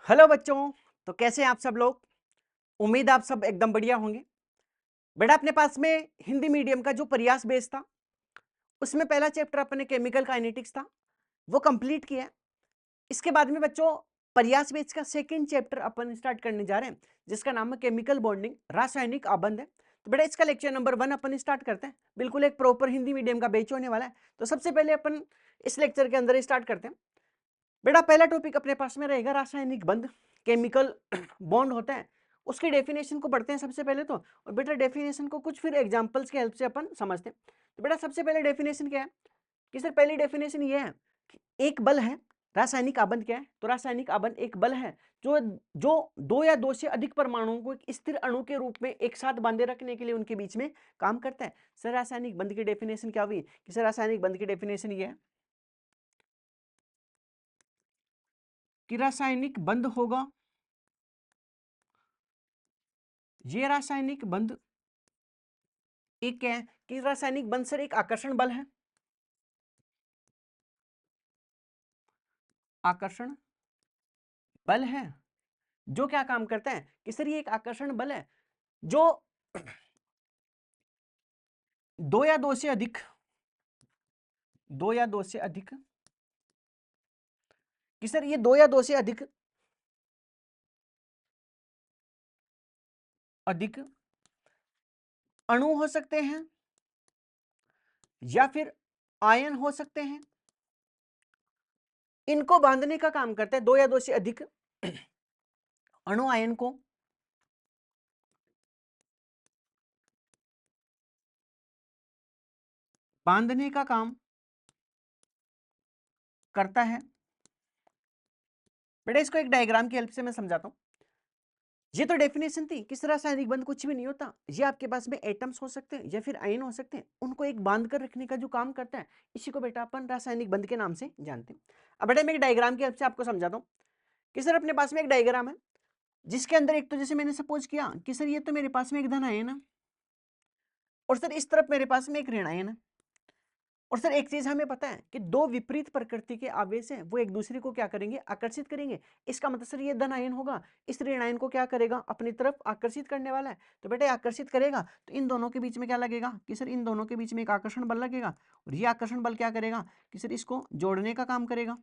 Hello बच्चों। तो कैसे हैं आप सब लोग? उम्मीद आप सब एकदम बढ़िया होंगे। बेटा अपने पास में हिंदी मीडियम का जो प्रयास बेस था उसमें पहला चैप्टर अपने केमिकल काइनेटिक्स था, वो कंप्लीट किया है। इसके बाद में बच्चों प्रयास बेस का सेकंड चैप्टर अपन स्टार्ट करने जा रहे हैं, जिसका नाम है केमिकल बॉन्डिंग, रासायनिक आबंध है। तो बेटा इसका लेक्चर नंबर 1 अपन स्टार्ट करते हैं। बिल्कुल एक प्रॉपर हिंदी मीडियम का बैच होने वाला है। तो सबसे पहले अपन इस लेक्चर के अंदर स्टार्ट करते हैं। बेटा पहला टॉपिक अपने पास में रहेगा रासायनिक बंध, केमिकल बॉन्ड होता है, उसकी डेफिनेशन को पढ़ते हैं सबसे पहले तो। और बेटा डेफिनेशन को कुछ फिर एग्जांपल्स की हेल्प से अपन समझते हैं। तो बेटा सबसे पहले डेफिनेशन क्या है कि सर पहली डेफिनेशन ये है कि एक बल है। रासायनिक आबंध क्या है? तो रासायनिक आबंध एक बल है जो जो दो या दो से अधिक परमाणुओं को एक स्थिर अणु के रूप में एक साथ बांधे रखने के लिए उनके बीच में काम करता है। सर रासायनिक बंध की डेफिनेशन क्या हुई कि सर रासायनिक बंध की डेफिनेशन ये है कि रासायनिक बंध होगा, ये रासायनिक बंध एक क्या है कि रासायनिक बंध सर एक आकर्षण बल है। आकर्षण बल है जो क्या काम करता है कि सर ये एक आकर्षण बल है जो दो या दो से अधिक दो या दो से अधिक कि सर ये दो या दो से अधिक अधिक अणु हो सकते हैं या फिर आयन हो सकते हैं, इनको बांधने का काम करता है। दो या दो से अधिक अणु आयन को बांधने का काम करता है। बेटा इसको एक डायग्राम की हेल्प से मैं समझाता हूं। ये तो डेफिनेशन थी किस रासायनिक बंध कुछ भी नहीं होता, ये आपके पास में एटम्स हो सकते हैं या फिर आयन हो सकते हैं, उनको एक बांध कर रखने का जो काम करता है इसी को बेटा अपन रासायनिक बंध के नाम से जानते हैं। अब बेटा मैं एक डायग्राम की हेल्प से आपको समझाता हूँ कि सर अपने पास में एक डायग्राम है जिसके अंदर एक तो जैसे मैंने सपोज किया कि सर ये तो मेरे पास में एक धन आयन है और सर इस तरफ मेरे पास में एक ऋण आयन है। और सर एक चीज हमें पता है कि दो विपरीत प्रकृति के आवेश हैं वो एक दूसरे को क्या करेंगे? आकर्षित करेंगे। इसका मतलब सर ये धन आयन होगा, इस ऋण आयन को क्या करेगा? अपनी तरफ आकर्षित करने वाला है। तो बेटा आकर्षित करेगा तो इन दोनों के बीच में क्या लगेगा कि सर इन दोनों के बीच में एक आकर्षण बल लगेगा। और ये आकर्षण बल क्या करेगा कि सर इसको जोड़ने का काम करेगा।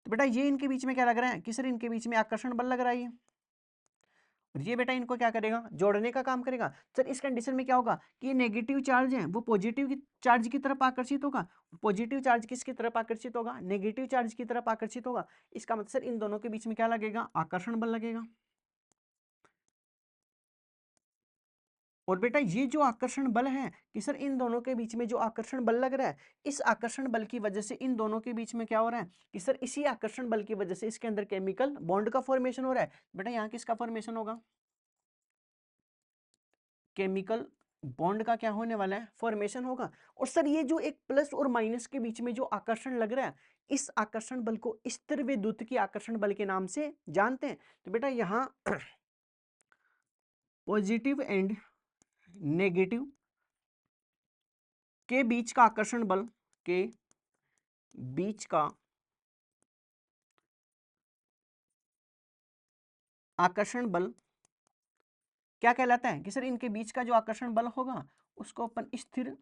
तो बेटा ये इनके बीच में क्या लग रहा है कि सर इनके बीच में आकर्षण बल लग रहा है। और ये बेटा इनको क्या करेगा? जोड़ने का काम करेगा। सर इस कंडीशन में क्या होगा कि ये नेगेटिव चार्ज है वो पॉजिटिव की चार्ज की तरफ आकर्षित होगा। पॉजिटिव चार्ज किसकी तरफ आकर्षित होगा? नेगेटिव चार्ज की तरफ आकर्षित होगा। इसका मतलब सर इन दोनों के बीच में क्या लगेगा? आकर्षण बल लगेगा। और बेटा ये जो आकर्षण बल है कि सर इन दोनों के बीच में जो आकर्षण बल लग रहा है, इस आकर्षण बल की वजह से इन दोनों के बीच में क्या हो रहा है कि सर इसी आकर्षण बल की वजह से इसके अंदर केमिकल बॉन्ड का फॉर्मेशन हो रहा है। बेटा यहाँ किसका फॉर्मेशन होगा? केमिकल बॉन्ड का क्या होने वाला है? फॉर्मेशन होगा। और सर ये जो एक प्लस और माइनस के बीच में जो आकर्षण लग रहा है, इस आकर्षण बल को स्थिर विद्युत की आकर्षण बल के नाम से जानते हैं। तो बेटा यहां पॉजिटिव एंड नेगेटिव के बीच का आकर्षण बल के बीच का आकर्षण बल क्या कहलाता है कि सर इनके बीच का जो आकर्षण बल होगा उसको अपन स्थिर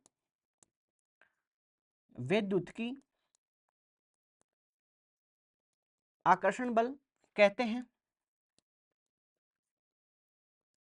विद्युत की आकर्षण बल कहते हैं।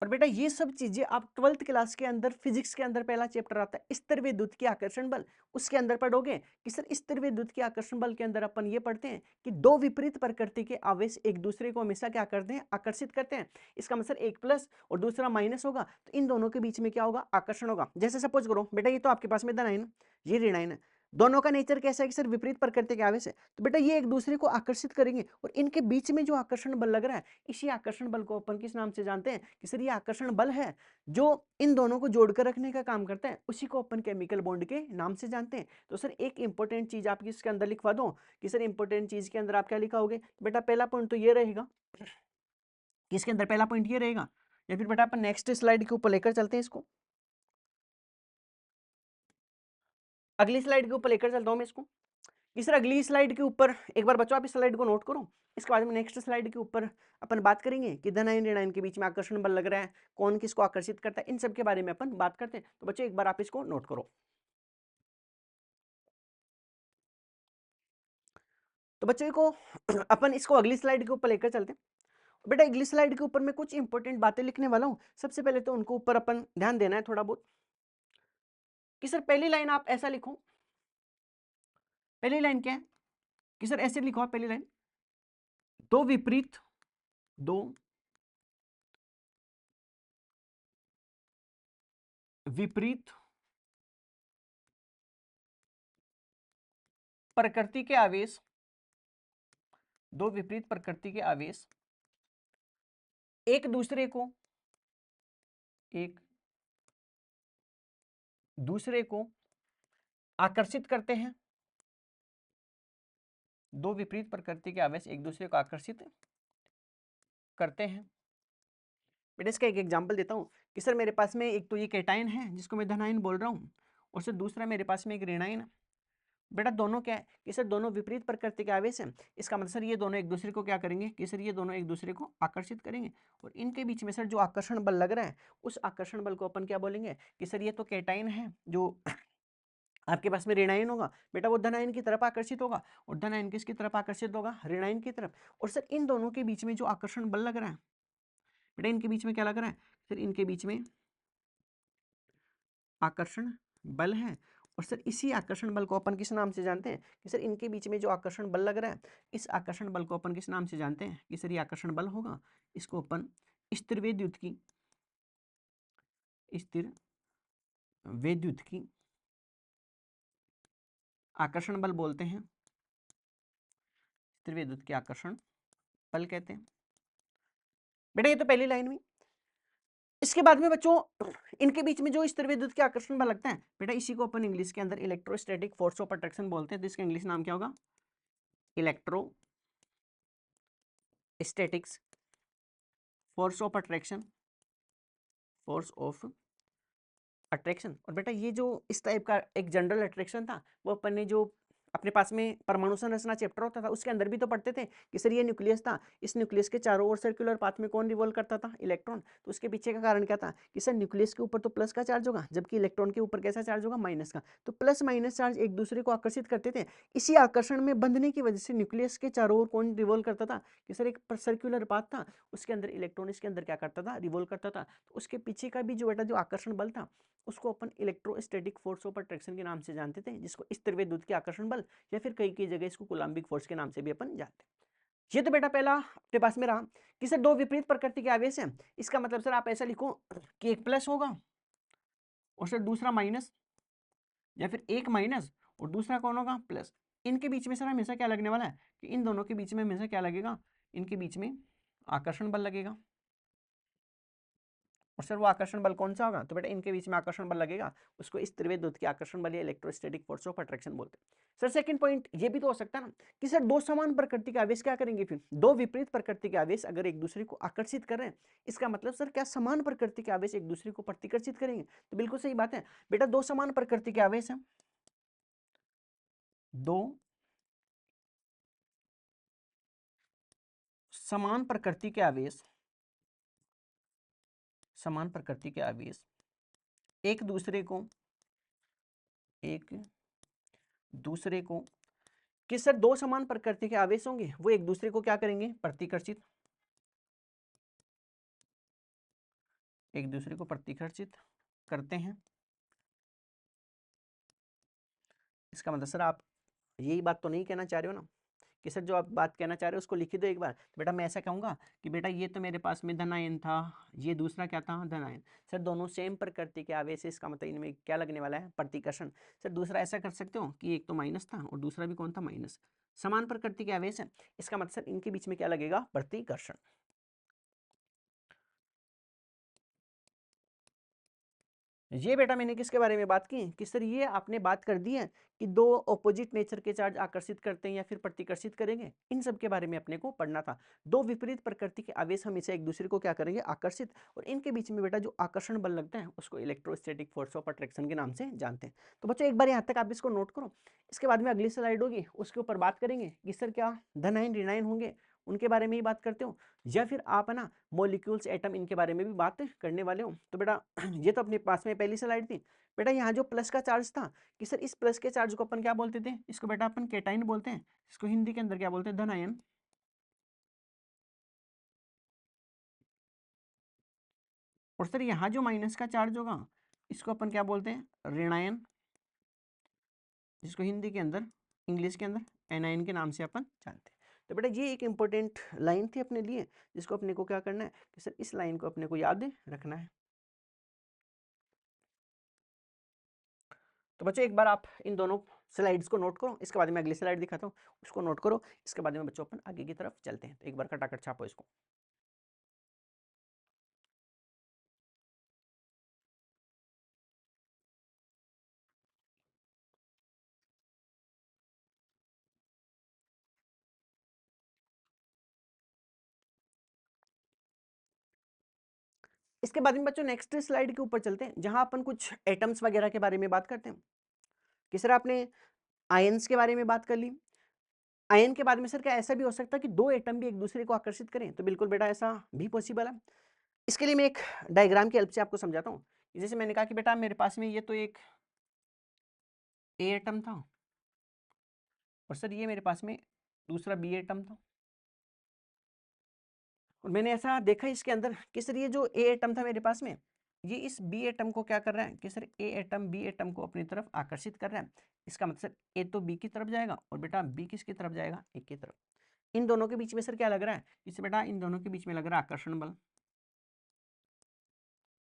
और बेटा ये सब चीजें आप 12th क्लास के अंदर फिजिक्स के अंदर पहला चैप्टर आता है स्थिर विद्युत की आकर्षण बल, उसके अंदर पढ़ोगे कि सर स्थिर विद्युत की आकर्षण बल के अंदर अपन ये पढ़ते हैं कि दो विपरीत प्रकृति के आवेश एक दूसरे को हमेशा क्या करते हैं? आकर्षित करते हैं। इसका मतलब एक प्लस और दूसरा माइनस होगा तो इन दोनों के बीच में क्या होगा? आकर्षण होगा। जैसे सपोज करो बेटा ये तो आपके पास में धन आयन, ये ऋण आयन है, दोनों का नेचर कैसा है कि सर विपरीत प्रकृति के आवेश है। तो बेटा ये एक दूसरे को आकर्षित करेंगे और इनके बीच में जो आकर्षण बल लग रहा है इसी आकर्षण बल को अपन किस नाम से जानते हैं कि सर ये आकर्षण बल है जो इन दोनों को जोड़कर रखने का काम करता है, उसी को अपन केमिकल बॉन्ड के नाम से जानते हैं। तो सर एक इंपॉर्टेंट चीज आप इसके अंदर लिखवा दो कि सर इंपॉर्टेंट चीज के अंदर आप क्या लिखाओगे? बेटा पहला पॉइंट तो ये रहेगा कि इसके अंदर पहला पॉइंट ये रहेगा, या फिर बेटा अपन नेक्स्ट स्लाइड के ऊपर लेकर चलते हैं इसको, अगली स्लाइड के ऊपर लेकर चलता हूं मैं इसको कि सर अगली स्लाइड के ऊपर एक बार बच्चों आप इस स्लाइड को नोट करो, इसके बाद में नेक्स्ट स्लाइड के ऊपर अपन बात करेंगे कि धन आयन ऋण आयन के बीच में आकर्षण बल लग रहा है, कौन किसको आकर्षित करता है, इन सब के बारे में अपन बात करते हैं। तो बच्चों एक बार आप इसको नोट करो। तो बच्चों को अपन इसको अगली स्लाइड के ऊपर लेकर चलते हैं। बेटा अगली स्लाइड के ऊपर मैं कुछ इंपॉर्टेंट बातें लिखने वाला हूं। सबसे पहले तो उनको ऊपर अपन ध्यान देना है थोड़ा बहुत कि सर पहली लाइन आप ऐसा लिखो। पहली लाइन क्या है कि सर ऐसे लिखो आप पहली लाइन, दो विपरीत प्रकृति के आवेश, दो विपरीत प्रकृति के आवेश एक दूसरे को आकर्षित करते हैं। दो विपरीत प्रकृति के आवेश एक दूसरे को आकर्षित करते हैं। बेटा इसका एक एग्जांपल देता हूं कि सर मेरे पास में एक तो ये कैटायन है जिसको मैं धनायन बोल रहा हूं, और सर दूसरा मेरे पास में एक ऋणायन है। बेटा दोनों क्या है कि सर दोनों विपरीत प्रकृति के आवेश हैं। इसका मतलब सर ये दोनों एक दूसरे को क्या करेंगे कि सर ये दोनों एक दूसरे को आकर्षित करेंगे, और इनके बीच में सर जो आकर्षण बल लग रहा है उस आकर्षण बल को अपन क्या बोलेंगे कि सर ये तो कैटायन है जो आपके पास में ऋणायन होगा, बेटा वो धनायन की तरफ आकर्षित होगा, और धनायन किसकी तरफ आकर्षित होगा, ऋणायन की तरफ। और सर इन दोनों के बीच में जो आकर्षण बल लग रहा है, बेटा इनके बीच में क्या लग रहा है, सर इनके बीच में आकर्षण बल है। और सर इसी आकर्षण बल को अपन किस नाम से जानते हैं कि सर इनके बीच में जो आकर्षण बल लग रहा है, इस आकर्षण बल को अपन किस नाम से जानते हैं कि सर ये आकर्षण बल होगा, इसको अपन स्थिर विद्युत की आकर्षण बल बोलते हैं, स्थिर विद्युत की आकर्षण बल कहते हैं। बेटा ये तो पहली लाइन हुई। इसके बाद में बच्चों इनके बीच में जो स्थिर विद्युत के आकर्षण बल लगता है, बेटा इसी को अपन इंग्लिश के अंदर इलेक्ट्रोस्टैटिक फोर्स ऑफ अट्रैक्शन बोलते हैं। तो इसका इंग्लिश नाम क्या होगा, इलेक्ट्रोस्टैटिक्स फोर्स ऑफ अट्रैक्शन, और बेटा ये जो इस टाइप का एक जनरल अट्रैक्शन था वो अपन ने जो अपने पास में परमाणु संरचना चैप्टर होता था उसके अंदर भी तो पढ़ते थे कि सर ये न्यूक्लियस था, इस न्यूक्लियस के चारों ओर सर्कुलर पाथ में कौन रिवॉल्व करता था, इलेक्ट्रॉन। तो उसके पीछे का कारण क्या था कि सर न्यूक्लियस के ऊपर तो प्लस का चार्ज होगा, जबकि इलेक्ट्रॉन के ऊपर कैसा चार्ज होगा, माइनस का। तो प्लस माइनस चार्ज एक दूसरे को आकर्षित करते थे। इसी आकर्षण में बंधने की वजह से न्यूक्लियस के चारों ओर कौन रिवॉल्व करता था कि सर एक सर्कुलर पाथ था, उसके अंदर इलेक्ट्रॉन इसके अंदर क्या करता था, रिवॉल्व करता था। तो उसके पीछे का भी जो बेटा जो आकर्षण बल था उसको अपन इलेक्ट्रोस्टैटिक फोर्स ऑफ अट्रैक्शन के नाम से जानते थे, जिसको स्थिर विद्युत के आकर्षण बल या फिर कई कई जगह इसको कूलम्बिक फोर्स के नाम से भी अपन जानते हैं। ये तो बेटा पहला अपने पास में रहा कि सर दो विपरीत प्रकृति के आवेश हैं। इसका मतलब सर आप ऐसा लिखो कि एक प्लस होगा और सर दूसरा माइनस, या फिर एक माइनस और दूसरा कौन होगा, प्लस। इनके बीच में सर हमेशा क्या लगने वाला है कि इन दोनों के बीच में हमेशा क्या लगेगा, इनके बीच में आकर्षण बल लगेगा। और सर वो आकर्षण बल कौन सा होगा, तो बेटा इनके बीच में आकर्षण बल लगेगा, उसको स्थिर विद्युत की आकर्षण बल या इलेक्ट्रोस्टैटिक फोर्स ऑफ अट्रैक्शन बोलते हैं। सर सेकंड पॉइंट ये भी तो हो सकता है ना कि सर दो समान प्रकृति के आवेश क्या करेंगे, फिर दो विपरीत प्रकृति के आवेश अगर एक दूसरे को आकर्षित कर रहे हैं, इसका मतलब सर क्या समान प्रकृति के आवेश एक दूसरे को प्रतिकर्षित करेंगे। तो बिल्कुल सही बात है बेटा, दो समान प्रकृति के आवेश हैं, दो समान प्रकृति के आवेश, समान प्रकृति के आवेश एक दूसरे को कि सर दो समान प्रकृति के आवेश होंगे वो एक दूसरे को क्या करेंगे, प्रतिकर्षित, एक दूसरे को प्रतिकर्षित करते हैं। इसका मतलब सर आप यही बात तो नहीं कहना चाह रहे हो ना कि सर जो आप बात कहना चाह रहे हो उसको लिख दो एक बार। तो बेटा मैं ऐसा कहूंगा कि बेटा ये तो मेरे पास में धनायन था, ये दूसरा क्या था, धनायन। सर दोनों सेम प्रकृति के आवेश, इसका मतलब इनमें क्या लगने वाला है, प्रतिकर्षण। सर दूसरा ऐसा कर सकते हो कि एक तो माइनस था और दूसरा भी कौन था, माइनस। समान प्रकृति के आवेश है, इसका मतलब सर इनके बीच में क्या लगेगा, प्रतिकर्षण। ये बेटा मैंने किसके बारे में बात की कि सर ये आपने बात कर दी है कि दो ऑपोजिट नेचर के चार्ज आकर्षित करते हैं या फिर प्रतिकर्षित करेंगे, इन सब के बारे में अपने को पढ़ना था। दो विपरीत प्रकृति के आवेश हमेशा एक दूसरे को क्या करेंगे, आकर्षित, और इनके बीच में बेटा जो आकर्षण बल लगता है उसको इलेक्ट्रोस्टैटिक फोर्स ऑफ अट्रैक्शन के नाम से जानते हैं। तो बच्चों एक बार यहाँ तक आप इसको नोट करो, इसके बाद में अगली स्लाइड होगी उसके ऊपर बात करेंगे कि सर क्या धन आयन ऋण आयन होंगे, उनके बारे में ही बात करते हो, या फिर आप है ना मॉलिक्यूल्स एटम इनके बारे में भी बात करने वाले हो। तो बेटा ये तो अपने पास में पहली स्लाइड थी। बेटा यहाँ जो प्लस का चार्ज था कि सर इस प्लस के चार्ज को अपन क्या बोलते थे, इसको बेटा अपन केटाइन बोलते हैं, इसको हिंदी के अंदर क्या बोलते हैं, धन आयन। और सर यहाँ जो माइनस का चार्ज होगा इसको अपन क्या बोलते हैं, ऋणायन, जिसको हिंदी के अंदर इंग्लिश के अंदर एनायन के नाम से अपन जानते हैं। तो बेटा ये एक इंपॉर्टेंट लाइन थी अपने लिए, जिसको अपने को क्या करना है कि सर इस लाइन को अपने को याद रखना है। तो बच्चों एक बार आप इन दोनों स्लाइड्स को नोट करो, इसके बाद में अगली स्लाइड दिखाता हूँ उसको नोट करो, इसके बाद में बच्चों अपन आगे की तरफ चलते हैं। तो एक बार खटाखट छापो इसको। इसके बाद में बच्चों नेक्स्ट स्लाइड के ऊपर चलते हैं, जहां अपन कुछ एटम्स वगैरह के बारे में बात करते हैं। कि सर आपने आयंस के बारे में बात कर ली, आयन के बाद में सर क्या ऐसा भी हो सकता है कि दो एटम भी एक दूसरे को आकर्षित करें, तो बिल्कुल बेटा ऐसा भी पॉसिबल है। इसके लिए मैं एक डायग्राम की हेल्प से आपको समझाता हूँ। जैसे मैंने कहा कि बेटा मेरे पास में ये तो एक ए एटम था, और सर ये मेरे पास में दूसरा बी एटम था, और मैंने ऐसा देखा इसके अंदर कि सर ये जो ए एटम था मेरे पास में, ये इस बी एटम को क्या कर रहा है कि सर ए एटम बी एटम को अपनी तरफ आकर्षित कर रहा है। इसका मतलब ए तो बी की तरफ जाएगा और बेटा बी किसकी तरफ जाएगा, ए की तरफ। इन दोनों के बीच में सर क्या लग रहा है, इससे बेटा इन दोनों के बीच में लग रहा है आकर्षण बल,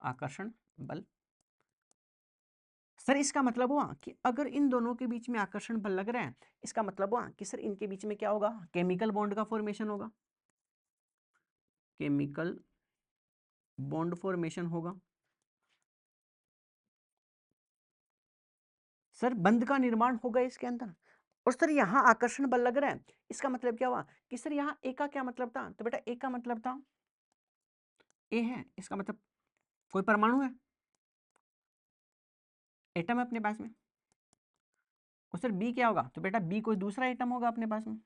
आकर्षण बल। सर इसका मतलब हुआ कि अगर इन दोनों के बीच में आकर्षण बल लग रहा है, इसका मतलब हुआ कि सर इनके बीच में क्या होगा, केमिकल बॉन्ड का फॉर्मेशन होगा, केमिकल बॉन्ड फॉर्मेशन होगा। सर बंध का निर्माण होगा इसके अंदर, और सर यहाँ आकर्षण बल लग रहा है, इसका मतलब क्या हुआ कि सर यहाँ ए का क्या मतलब था, तो बेटा ए का मतलब था ए है, इसका मतलब कोई परमाणु है, एटम है अपने पास में। और सर बी क्या होगा, तो बेटा बी कोई दूसरा एटम होगा अपने पास में।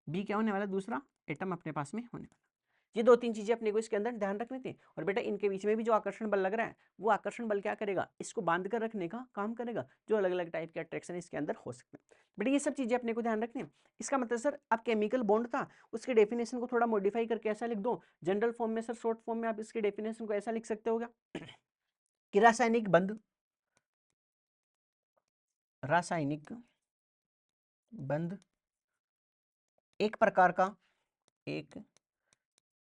बी क्या होने वाला, दूसरा एटम अपने पास में होने वाला। ये दो तीन चीजें अपने को इसके अंदर ध्यान रखनी थी। और बेटा इनके बीच में भी जो आकर्षण बल लग रहा है, वो आकर्षण बल क्या करेगा, इसको बांध कर रखने का काम करेगा, जो अलग अलग टाइप के अट्रैक्शन इसके अंदर हो सकते हैं। बेटा ये सब चीजें अपने को ध्यान रखनी है। इसका मतलब सर आप केमिकल बॉन्ड था उसके डेफिनेशन को थोड़ा मॉडिफाई करके ऐसा लिख दो जनरल फॉर्म में, सर शॉर्ट फॉर्म में आप इसके डेफिनेशन को ऐसा लिख सकते हो कि रासायनिक बंध, रासायनिक बंध एक प्रकार का, एक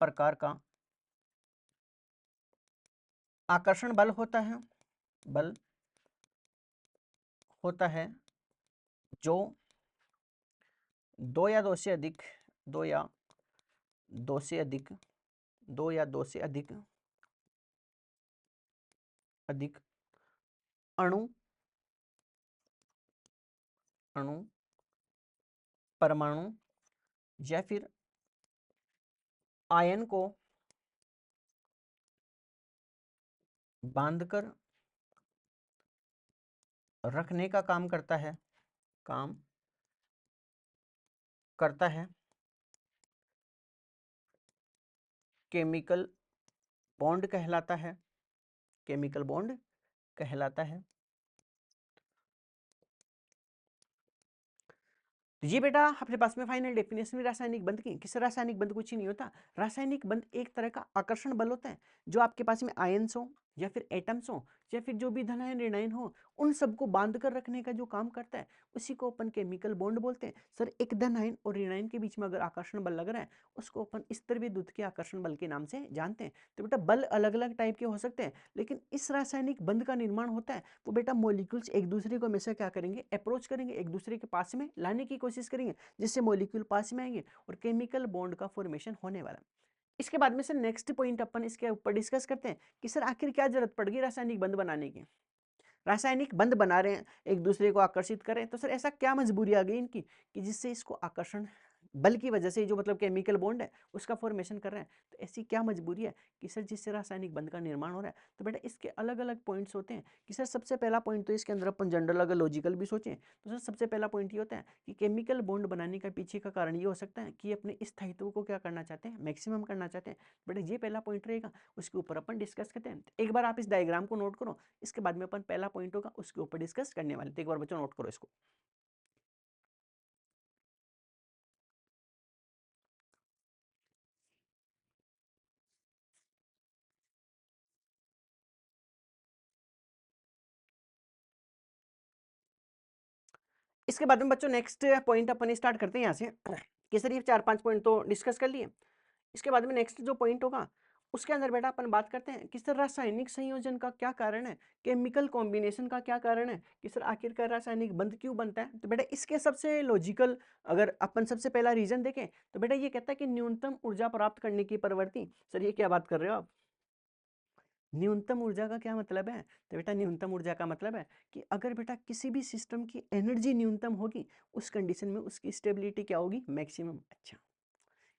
प्रकार का आकर्षण बल होता है, बल होता है जो दो या दो से अधिक, दो या दो से अधिक, दो या दो से अधिक अधिक अणु, अणु, परमाणु या फिर आयन को बांधकर रखने का काम करता है, काम करता है, केमिकल बॉन्ड कहलाता है, केमिकल बॉन्ड कहलाता है। तो ये बेटा अपने पास में फाइनल डेफिनेशन रासायनिक बंध की, किस रासायनिक बंध कुछ ही नहीं होता, रासायनिक बंध एक तरह का आकर्षण बल होता है जो आपके पास में आयन्स हो या फिर एटम्स हो या फिर जो भी धनायन ऋणायन हो, उन सबको बांध कर रखने का जो काम करता है उसी को अपन केमिकल बॉन्ड बोलते हैं। सर एक धनायन और ऋणायन के बीच में अगर आकर्षण बल लग रहा है उसको अपन स्तर विद्युत के आकर्षण बल के नाम से जानते हैं। तो बेटा बल अलग अलग टाइप के हो सकते हैं, लेकिन इस रासायनिक बंध का निर्माण होता है वो बेटा मॉलिक्यूल्स एक दूसरे को हमेशा क्या करेंगे, अप्रोच करेंगे, एक दूसरे के पास में लाने की कोशिश करेंगे, जिससे मॉलिक्यूल पास में आएंगे और केमिकल बॉन्ड का फॉर्मेशन होने वाला। इसके बाद में सर नेक्स्ट पॉइंट अपन इसके ऊपर डिस्कस करते हैं कि सर आखिर क्या जरूरत पड़ गई रासायनिक बंध बनाने की। रासायनिक बंध बना रहे हैं, एक दूसरे को आकर्षित कर रहे हैं, तो सर ऐसा क्या मजबूरी आ गई इनकी कि जिससे इसको आकर्षण बल की वजह से जो मतलब केमिकल बॉन्ड है उसका फॉर्मेशन कर रहे हैं। तो ऐसी क्या मजबूरी है कि सर जिससे रासायनिक बंध का निर्माण हो रहा है। तो बेटा इसके अलग अलग पॉइंट्स होते हैं कि सर सबसे पहला पॉइंट तो इसके अंदर अपन जनरल अगर लॉजिकल भी सोचें तो सर सबसे पहला पॉइंट ये होता है कि केमिकल बॉन्ड बनाने का पीछे का कारण ये हो सकता है कि अपने स्थायित्व को क्या करना चाहते हैं, मैक्सिमम करना चाहते हैं। बेटा ये पहला पॉइंट रहेगा, उसके ऊपर अपन डिस्कस करते हैं। एक बार आप इस डायग्राम को नोट करो, इसके बाद में अपन पहला पॉइंट होगा उसके ऊपर डिस्कस करने वाले। तो एक बार बच्चों नोट करो इसको। इसके बाद में बच्चों नेक्स्ट पॉइंट अपन स्टार्ट करते हैं यहाँ से कि सर ये 4-5 पॉइंट तो डिस्कस कर लिए। इसके बाद में नेक्स्ट जो पॉइंट होगा उसके अंदर बेटा अपन बात करते हैं कि सर रासायनिक संयोजन का क्या कारण है, केमिकल कॉम्बिनेशन का क्या कारण है, कि सर आखिरकार रासायनिक बंध क्यों बनता है। तो बेटा इसके सबसे लॉजिकल अगर अपन सबसे पहला रीजन देखें तो बेटा ये कहता है कि न्यूनतम ऊर्जा प्राप्त करने की प्रवृत्ति। सर ये क्या बात कर रहे हो आप, न्यूनतम ऊर्जा का क्या मतलब है। तो बेटा न्यूनतम ऊर्जा का मतलब है कि अगर बेटा किसी भी सिस्टम की एनर्जी न्यूनतम होगी उस कंडीशन में उसकी स्टेबिलिटी क्या होगी, मैक्सिमम। अच्छा,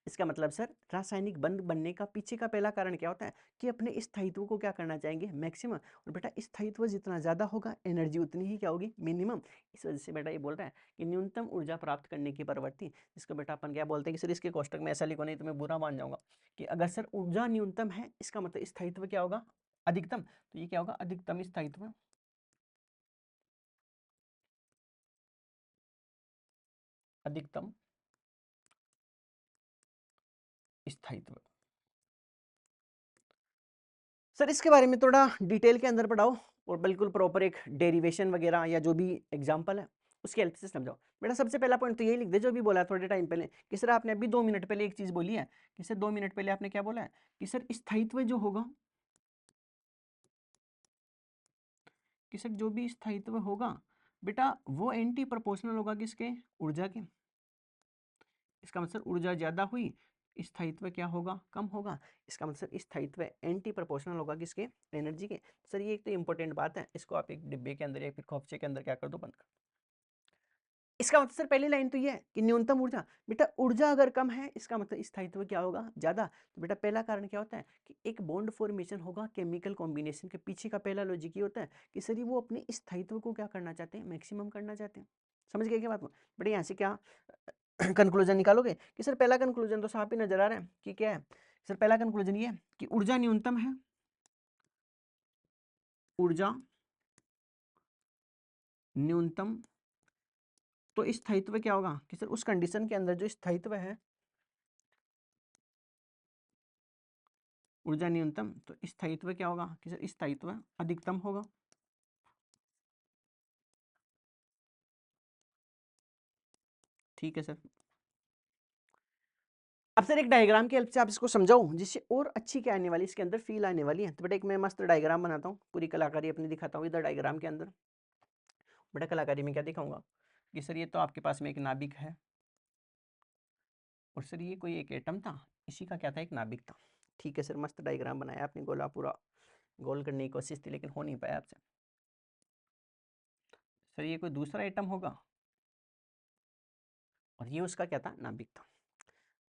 इसका मतलब सर रासायनिक बंध बनने का पीछे का पहला कारण क्या होता है कि अपने स्थायित्व को क्या करना चाहेंगे, मैक्सिमम। और बेटा स्थायित्व जितना ज्यादा होगा एनर्जी उतनी ही क्या होगी, मिनिमम। इस वजह से बेटा ये बोल रहा है कि न्यूनतम ऊर्जा प्राप्त करने की प्रवृत्ति, इसको बेटा अपन क्या बोलते हैं कि सर इसके कोष्टक में ऐसा लिखो नहीं तो मैं बुरा मान जाऊंगा कि अगर सर ऊर्जा न्यूनतम है इसका मतलब स्थायित्व क्या होगा, अधिकतम। तो ये क्या होगा, अधिकतम स्थायित्व, अधिकतम स्थायित्व। सर इसके बारे में थोड़ा डिटेल के अंदर पढ़ाओ और बिल्कुल प्रॉपर एक डेरिवेशन वगैरह या जो भी एग्जांपल है उसकी हेल्प से समझाओ। बेटा सबसे पहला पॉइंट तो यही लिख दे जो भी बोला है थोड़े टाइम पहले कि सर आपने अभी 2 मिनट पहले एक चीज बोली है कि सर 2 मिनट पहले आपने क्या बोला है कि सर स्थायित्व जो होगा, कि सर जो भी स्थायित्व होगा बेटा वो एंटी प्रोपोर्शनल होगा किसके, ऊर्जा के। इसका मतलब ऊर्जा ज्यादा हुई स्थायित्व क्या होगा, कम होगा। इसका मतलब स्थायित्व एंटी प्रोपोर्शनल होगा किसके, एनर्जी के। सर ये एक तो इंपॉर्टेंट बात है, इसको आप एक डिब्बे के अंदर या फिर खोपचे के अंदर क्या कर दो, बंद कर। इसका मतलब सर पहली लाइन तो ये है कि न्यूनतम ऊर्जा, बेटा ऊर्जा अगर कम है इसका मतलब स्थायित्व क्या होगा, ज्यादा। तो बेटा पहला कारण क्या होता है कि एक बॉन्ड फॉर्मेशन होगा केमिकल कॉम्बिनेशन के पीछे का पहला लॉजिक ये होता है कि सर वो अपने स्थायित्व को क्या करना चाहते हैं, मैक्सिमम करना चाहते हैं। समझ गए क्या बात को। बेटा यहाँ से क्या कंक्लूजन निकालोगे कि सर पहला कंक्लूजन तो साफ ही नजर आ रहा है कि क्या है। सर पहला कंक्लूजन ये है कि ऊर्जा न्यूनतम है, ऊर्जा न्यूनतम, तो स्थायित्व क्या होगा कि सर उस कंडीशन के अंदर जो स्थायित्व है ऊर्जा न्यूनतम, तो स्थायित्व क्या होगा कि सर स्थायित्व अधिकतम होगा। ठीक है सर। अब सर एक डायग्राम की हेल्प से आप इसको समझाओ जिससे और अच्छी क्या आने वाली, इसके अंदर फील आने वाली है। तो बेटा एक मैं मस्त डायग्राम बनाता हूँ, पूरी कलाकारी अपनी दिखाता हूँ इधर डायग्राम के अंदर। बेटा कलाकारी में क्या दिखाऊंगा कि सर ये तो आपके पास में एक नाभिक है और सर ये कोई एक एटम था, इसी का क्या था, एक नाभिक था। ठीक है सर, मस्त डायग्राम बनाया आपने, गोला पूरा गोल करने की कोशिश थी लेकिन हो नहीं पाया आपसे। सर ये कोई दूसरा एटम होगा और ये उसका क्या था, नाभिक था।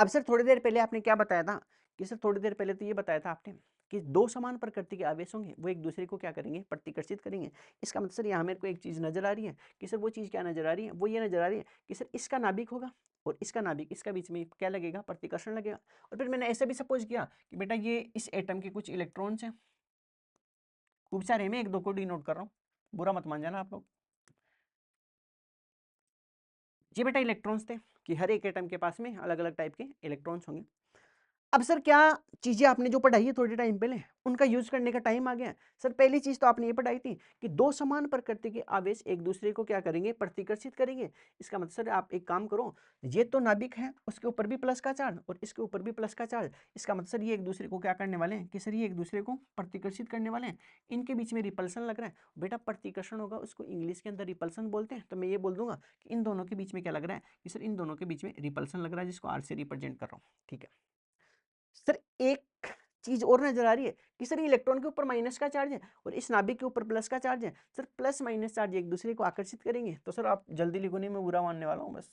अब सर थोड़ी देर पहले आपने क्या बताया था कि सर थोड़ी देर पहले तो ये बताया था आपने कि दो समान प्रकृति के आवेश होंगे वो एक दूसरे को क्या करेंगे, प्रतिकर्षित करेंगे। इसका मतलब सर यहाँ मेरे को एक चीज नजर आ रही है कि सर वो चीज क्या नजर आ रही है, वो ये नजर आ रही है कि सर इसका नाभिक होगा और इसका नाभिक, इसका बीच में क्या लगेगा, प्रतिकर्षण लगेगा। और फिर मैंने ऐसा भी सपोज किया कि बेटा ये इस एटम के कुछ इलेक्ट्रॉन्स हैं, खूब सारे, मैं एक दो को डिनोट कर रहा हूँ, बुरा मत मान जाना आप लोग। ये बेटा इलेक्ट्रॉन्स थे कि हर एक एटम के पास में अलग अलग टाइप के इलेक्ट्रॉन्स होंगे। अब सर क्या चीजें आपने जो पढ़ाई है थोड़े टाइम पहले उनका यूज करने का टाइम आ गया। सर पहली चीज तो आपने ये पढ़ाई थी कि दो समान प्रकृति के आवेश एक दूसरे को क्या करेंगे, प्रतिकर्षित करेंगे। इसका मतलब सर आप एक काम करो, ये तो नाभिक है उसके ऊपर भी प्लस का चार्ज और इसके ऊपर भी प्लस का चार्ज। इसका मतलब सर ये एक दूसरे को क्या करने वाले हैं कि सर ये एक दूसरे को प्रतिकर्षित करने वाले हैं। इनके बीच में रिपल्सन लग रहा है। बेटा प्रतिकर्षण होगा उसको इंग्लिश के अंदर रिपल्सन बोलते हैं। तो मैं ये बोल दूंगा कि इन दोनों के बीच में क्या लग रहा है कि सर इन दोनों के बीच में रिपल्सन लग रहा है, जिसको आर से रिप्रेजेंट कर रहा हूँ। ठीक है। सर एक चीज और नजर आ रही है कि सर इलेक्ट्रॉन के ऊपर माइनस का चार्ज है और इस नाभिक के ऊपर प्लस का चार्ज है। सर प्लस माइनस चार्ज एक दूसरे को आकर्षित करेंगे, तो सर आप जल्दी लिखो नहीं, मैं बुरा मानने वाला हूँ बस।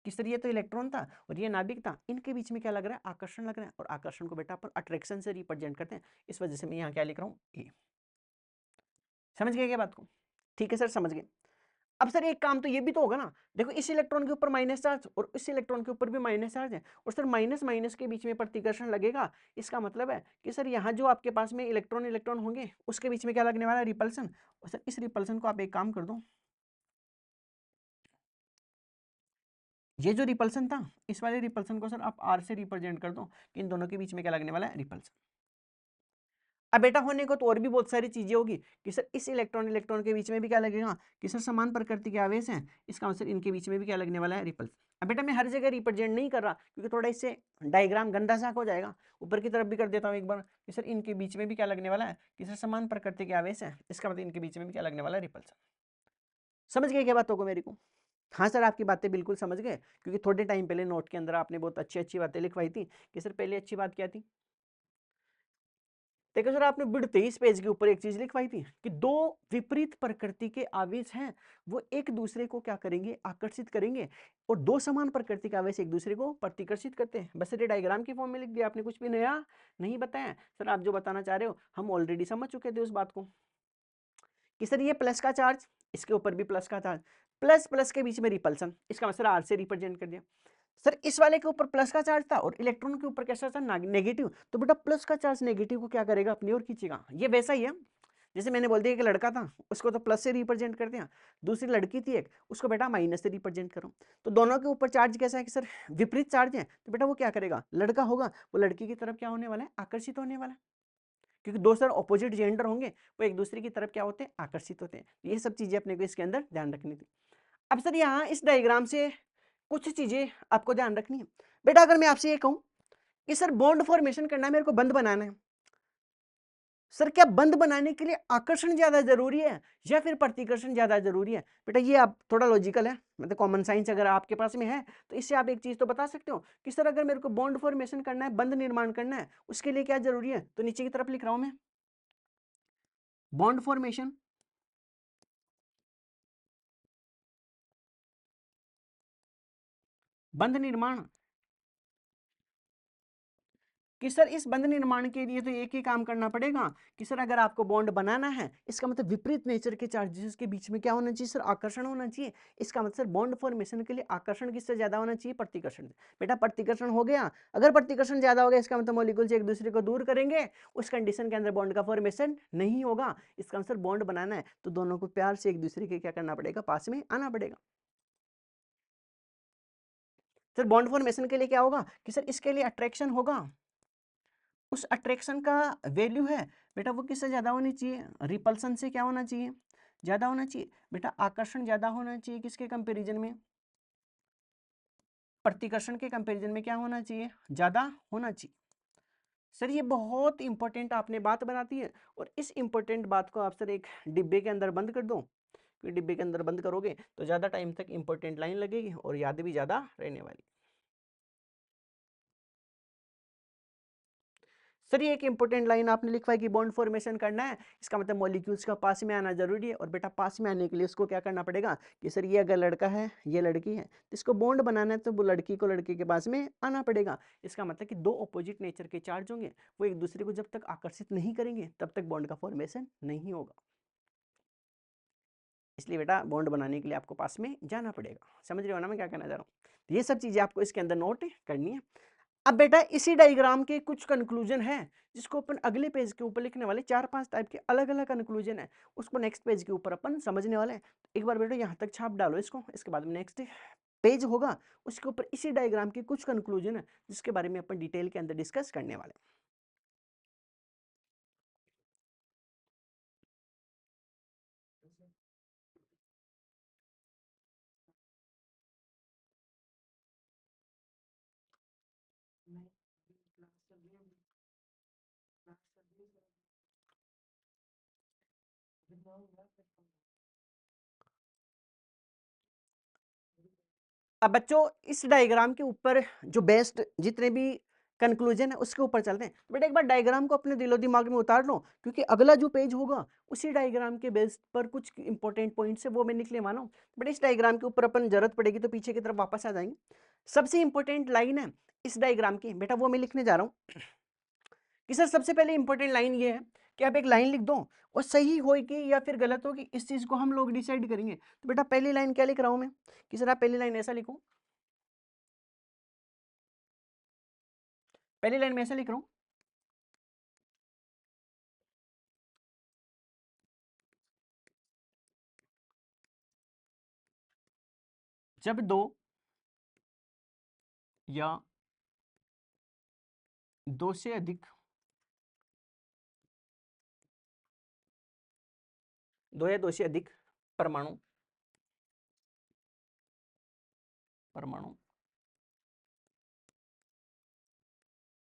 कि सर ये तो इलेक्ट्रॉन था और ये नाभिक था, इनके बीच में क्या लग रहा है, आकर्षण लग रहा है, और आकर्षण को बेटा अपन अट्रैक्शन से रिप्रेजेंट करते हैं, इस वजह से मैं यहाँ क्या लिख रहा हूँ, ए। समझ गए क्या बात को? ठीक है सर, समझ गए। अब सर एक काम तो ये भी तो होगा ना, देखो इस इलेक्ट्रॉन के ऊपर माइनस चार्ज और इस इलेक्ट्रॉन के ऊपर भी माइनस चार्ज है, और सर माइनस माइनस के बीच में प्रतिकर्षण लगेगा। इसका मतलब है कि सर यहाँ जो आपके पास में इलेक्ट्रॉन इलेक्ट्रॉन होंगे उसके बीच में क्या लगने वाला है, रिपल्सन। और सर इस रिपल्सन को आप एक काम कर दो, ये जो रिपल्सन था इस वाले रिपल्सन को सर आप आर से रिप्रेजेंट कर दो कि इन दोनों के बीच में क्या लगने वाला है, रिपल्सन। अब बेटा होने को तो और भी बहुत सारी चीजें होगी कि सर इस इलेक्ट्रॉन इलेक्ट्रॉन के बीच में भी क्या लगेगा, कि सर समान प्रकृति के आवेश हैं, इसका मतलब इनके बीच में भी क्या लगने वाला है, रिपल्सन। अब बेटा मैं हर जगह रिप्रेजेंट नहीं कर रहा क्योंकि थोड़ा इससे डायग्राम गंदा सा हो जाएगा, ऊपर की तरफ भी कर देता हूँ एक बार कि सर इनके बीच में भी क्या लगने वाला है, कि सर समान प्रकृति के आवेश है, इसका मतलब इनके बीच में भी क्या लगने वाला है, रिपल्सन। समझ गए क्या बातों को मेरी को? हाँ सर आपकी बातें बिल्कुल समझ गए, क्योंकि थोड़े टाइम पहले नोट के अंदर आपने बहुत अच्छी अच्छी बातें लिखवाई थी कि सर पहले अच्छी बात क्या थी, देखो सर आपने बिड 23 पेज के ऊपर एक चीज लिखवाई थी कि दो विपरीत प्रकृति के आवेश हैं, वो एक दूसरे को क्या करेंगे, आकर्षित करेंगे, और दो समान प्रकृति के आवेश एक दूसरे को प्रतिकर्षित करते हैं। बस ये डायग्राम की फॉर्म में लिख दिया, आपने कुछ भी नया नहीं बताया। सर आप जो बताना चाह रहे हो हम ऑलरेडी समझ चुके थे उस बात को, कि सर ये प्लस का चार्ज, इसके ऊपर भी प्लस का चार्ज, प्लस प्लस के बीच में रिपल्सन, इसका मतलब आर से रिप्रेजेंट कर दिया। सर इस वाले के ऊपर प्लस का चार्ज था और इलेक्ट्रॉन के ऊपर कैसा था, नेगेटिव, तो बेटा प्लस का चार्ज नेगेटिव को क्या करेगा, अपनी ओर खींचेगा। ये वैसा ही है जैसे मैंने बोल दिया कि लड़का था उसको तो प्लस से रिप्रेजेंट कर दिया, दूसरी लड़की थी एक, उसको बेटा माइनस से रिप्रेजेंट करो। तो दोनों के ऊपर चार्ज कैसा है कि सर विपरीत चार्ज है, तो बेटा वो क्या करेगा, लड़का होगा वो लड़की की तरफ क्या होने वाला है, आकर्षित होने वाला है, क्योंकि दो सर ऑपोजिट जेंडर होंगे वो एक दूसरे की तरफ क्या होते हैं, आकर्षित होते हैं। ये सब चीजें अपने को इसके अंदर ध्यान रखनी थी। अब सर यहाँ इस डायग्राम से कुछ चीजें आपको ध्यान रखनी है। बेटा अगर मैं आपसे ये कहूं कि सर बॉन्ड फॉर्मेशन करना है, मेरे को बंद बनाना है, सर क्या बंद बनाने के लिए आकर्षण ज्यादा जरूरी है या फिर प्रतिकर्षण ज्यादा जरूरी है? बेटा ये आप थोड़ा लॉजिकल है, मतलब कॉमन साइंस अगर आपके पास में है तो इससे आप एक चीज तो बता सकते हो कि सर अगर मेरे को बॉन्ड फॉर्मेशन करना है, बंद निर्माण करना है, उसके लिए क्या जरूरी है, तो नीचे की तरफ लिख रहा हूं मैं, बॉन्ड फॉर्मेशन, बंध निर्माण, कि सर इस बंध निर्माण के लिए तो एक ही काम करना पड़ेगा कि सर अगर आपको बॉन्ड बनाना है, इसका मतलब विपरीत नेचर के चार्जेस के बीच में क्या होना चाहिए, सर आकर्षण होना चाहिए। इसका मतलब सर बॉन्ड फॉर्मेशन के लिए आकर्षण किससे ज्यादा होना चाहिए, प्रतिकर्षण से। बेटा प्रतिकर्षण हो गया, अगर प्रतिकर्षण ज्यादा हो गया इसका मतलब मॉलिक्यूल्स एक दूसरे को दूर करेंगे, उस कंडीशन के अंदर बॉन्ड का फॉर्मेशन नहीं होगा। इसका मतलब बॉन्ड बनाना है तो दोनों को प्यार से एक दूसरे के क्या करना पड़ेगा, पास में आना पड़ेगा। सर बॉन्ड फॉर्मेशन के लिए क्या होगा कि सर इसके लिए अट्रैक्शन होगा, उस अट्रैक्शन का वैल्यू है बेटा वो किससे ज्यादा होनी चाहिए, रिपल्सन से क्या होना चाहिए, ज्यादा होना चाहिए। बेटा आकर्षण ज्यादा होना चाहिए किसके कंपैरिजन में, प्रतिकर्षण के कंपैरिजन में क्या होना चाहिए, ज्यादा होना चाहिए। सर ये बहुत इंपॉर्टेंट आपने बात बनाती है, और इस इंपॉर्टेंट बात को आप सर एक डिब्बे के अंदर बंद कर दो, क्योंकि डिब्बे के अंदर बंद करोगे तो ज्यादा टाइम तक इंपॉर्टेंट लाइन लगेगी और याद भी ज्यादा रहने वाली। सर ये एक इंपॉर्टेंट लाइन आपने लिखवाई कि बॉन्ड फॉर्मेशन करना है, इसका मतलब मॉलिक्यूल्स का पास में आना जरूरी है, और बेटा पास में आने के लिए उसको क्या करना पड़ेगा कि सर ये अगर लड़का है ये लड़की है तो इसको बॉन्ड बनाना है तो वो लड़की को लड़के के पास में आना पड़ेगा। इसका मतलब कि दो अपोजिट नेचर के चार्ज होंगे, वो एक दूसरे को जब तक आकर्षित नहीं करेंगे तब तक बॉन्ड का फॉर्मेशन नहीं होगा। इसलिए बेटा बॉन्ड बनाने के लिए आपको पास में जाना पड़ेगा। समझ रहे हो ना मैं क्या कहना चाह रहा हूँ? ये सब चीजें आपको इसके अंदर नोट करनी है। अब बेटा इसी डायग्राम के कुछ कंक्लूजन है जिसको अपन अगले पेज के ऊपर लिखने वाले, चार पांच टाइप के अलग अलग कंक्लूजन है, उसको नेक्स्ट पेज के ऊपर अपन समझने वाले हैं। एक बार बेटा यहाँ तक छाप डालो इसको, इसके बाद में नेक्स्ट पेज होगा उसके ऊपर इसी डायग्राम के कुछ कंक्लूजन है जिसके बारे में अपन डिटेल के अंदर डिस्कस करने वाले हैं। अब बच्चों इस डायग्राम के ऊपर जो बेस्ट जितने भी कंक्लूजन है उसके ऊपर चलते हैं। बेटा एक बार डायग्राम को अपने दिलो दिमाग में उतार लो, क्योंकि अगला जो पेज होगा उसी डायग्राम के बेस पर कुछ इंपॉर्टेंट पॉइंट्स है वो मैं लिख ले वाला हूँ। बट इस डायग्राम के ऊपर अपन जरूरत पड़ेगी तो पीछे की तरफ वापस आ जाएंगे। सबसे इंपॉर्टेंट लाइन है इस डायग्राम की, बेटा वो मैं लिखने जा रहा हूँ कि सर सबसे पहले इंपॉर्टेंट लाइन ये है कि आप एक लाइन लिख दो और सही होगी या फिर गलत होगी इस चीज को हम लोग डिसाइड करेंगे। तो बेटा पहली लाइन क्या लिख रहा हूं मैं कि सर आप पहली लाइन ऐसा लिखो, पहली लाइन में ऐसा लिख रहा हूं, जब दो या दो से अधिक परमाणु परमाणु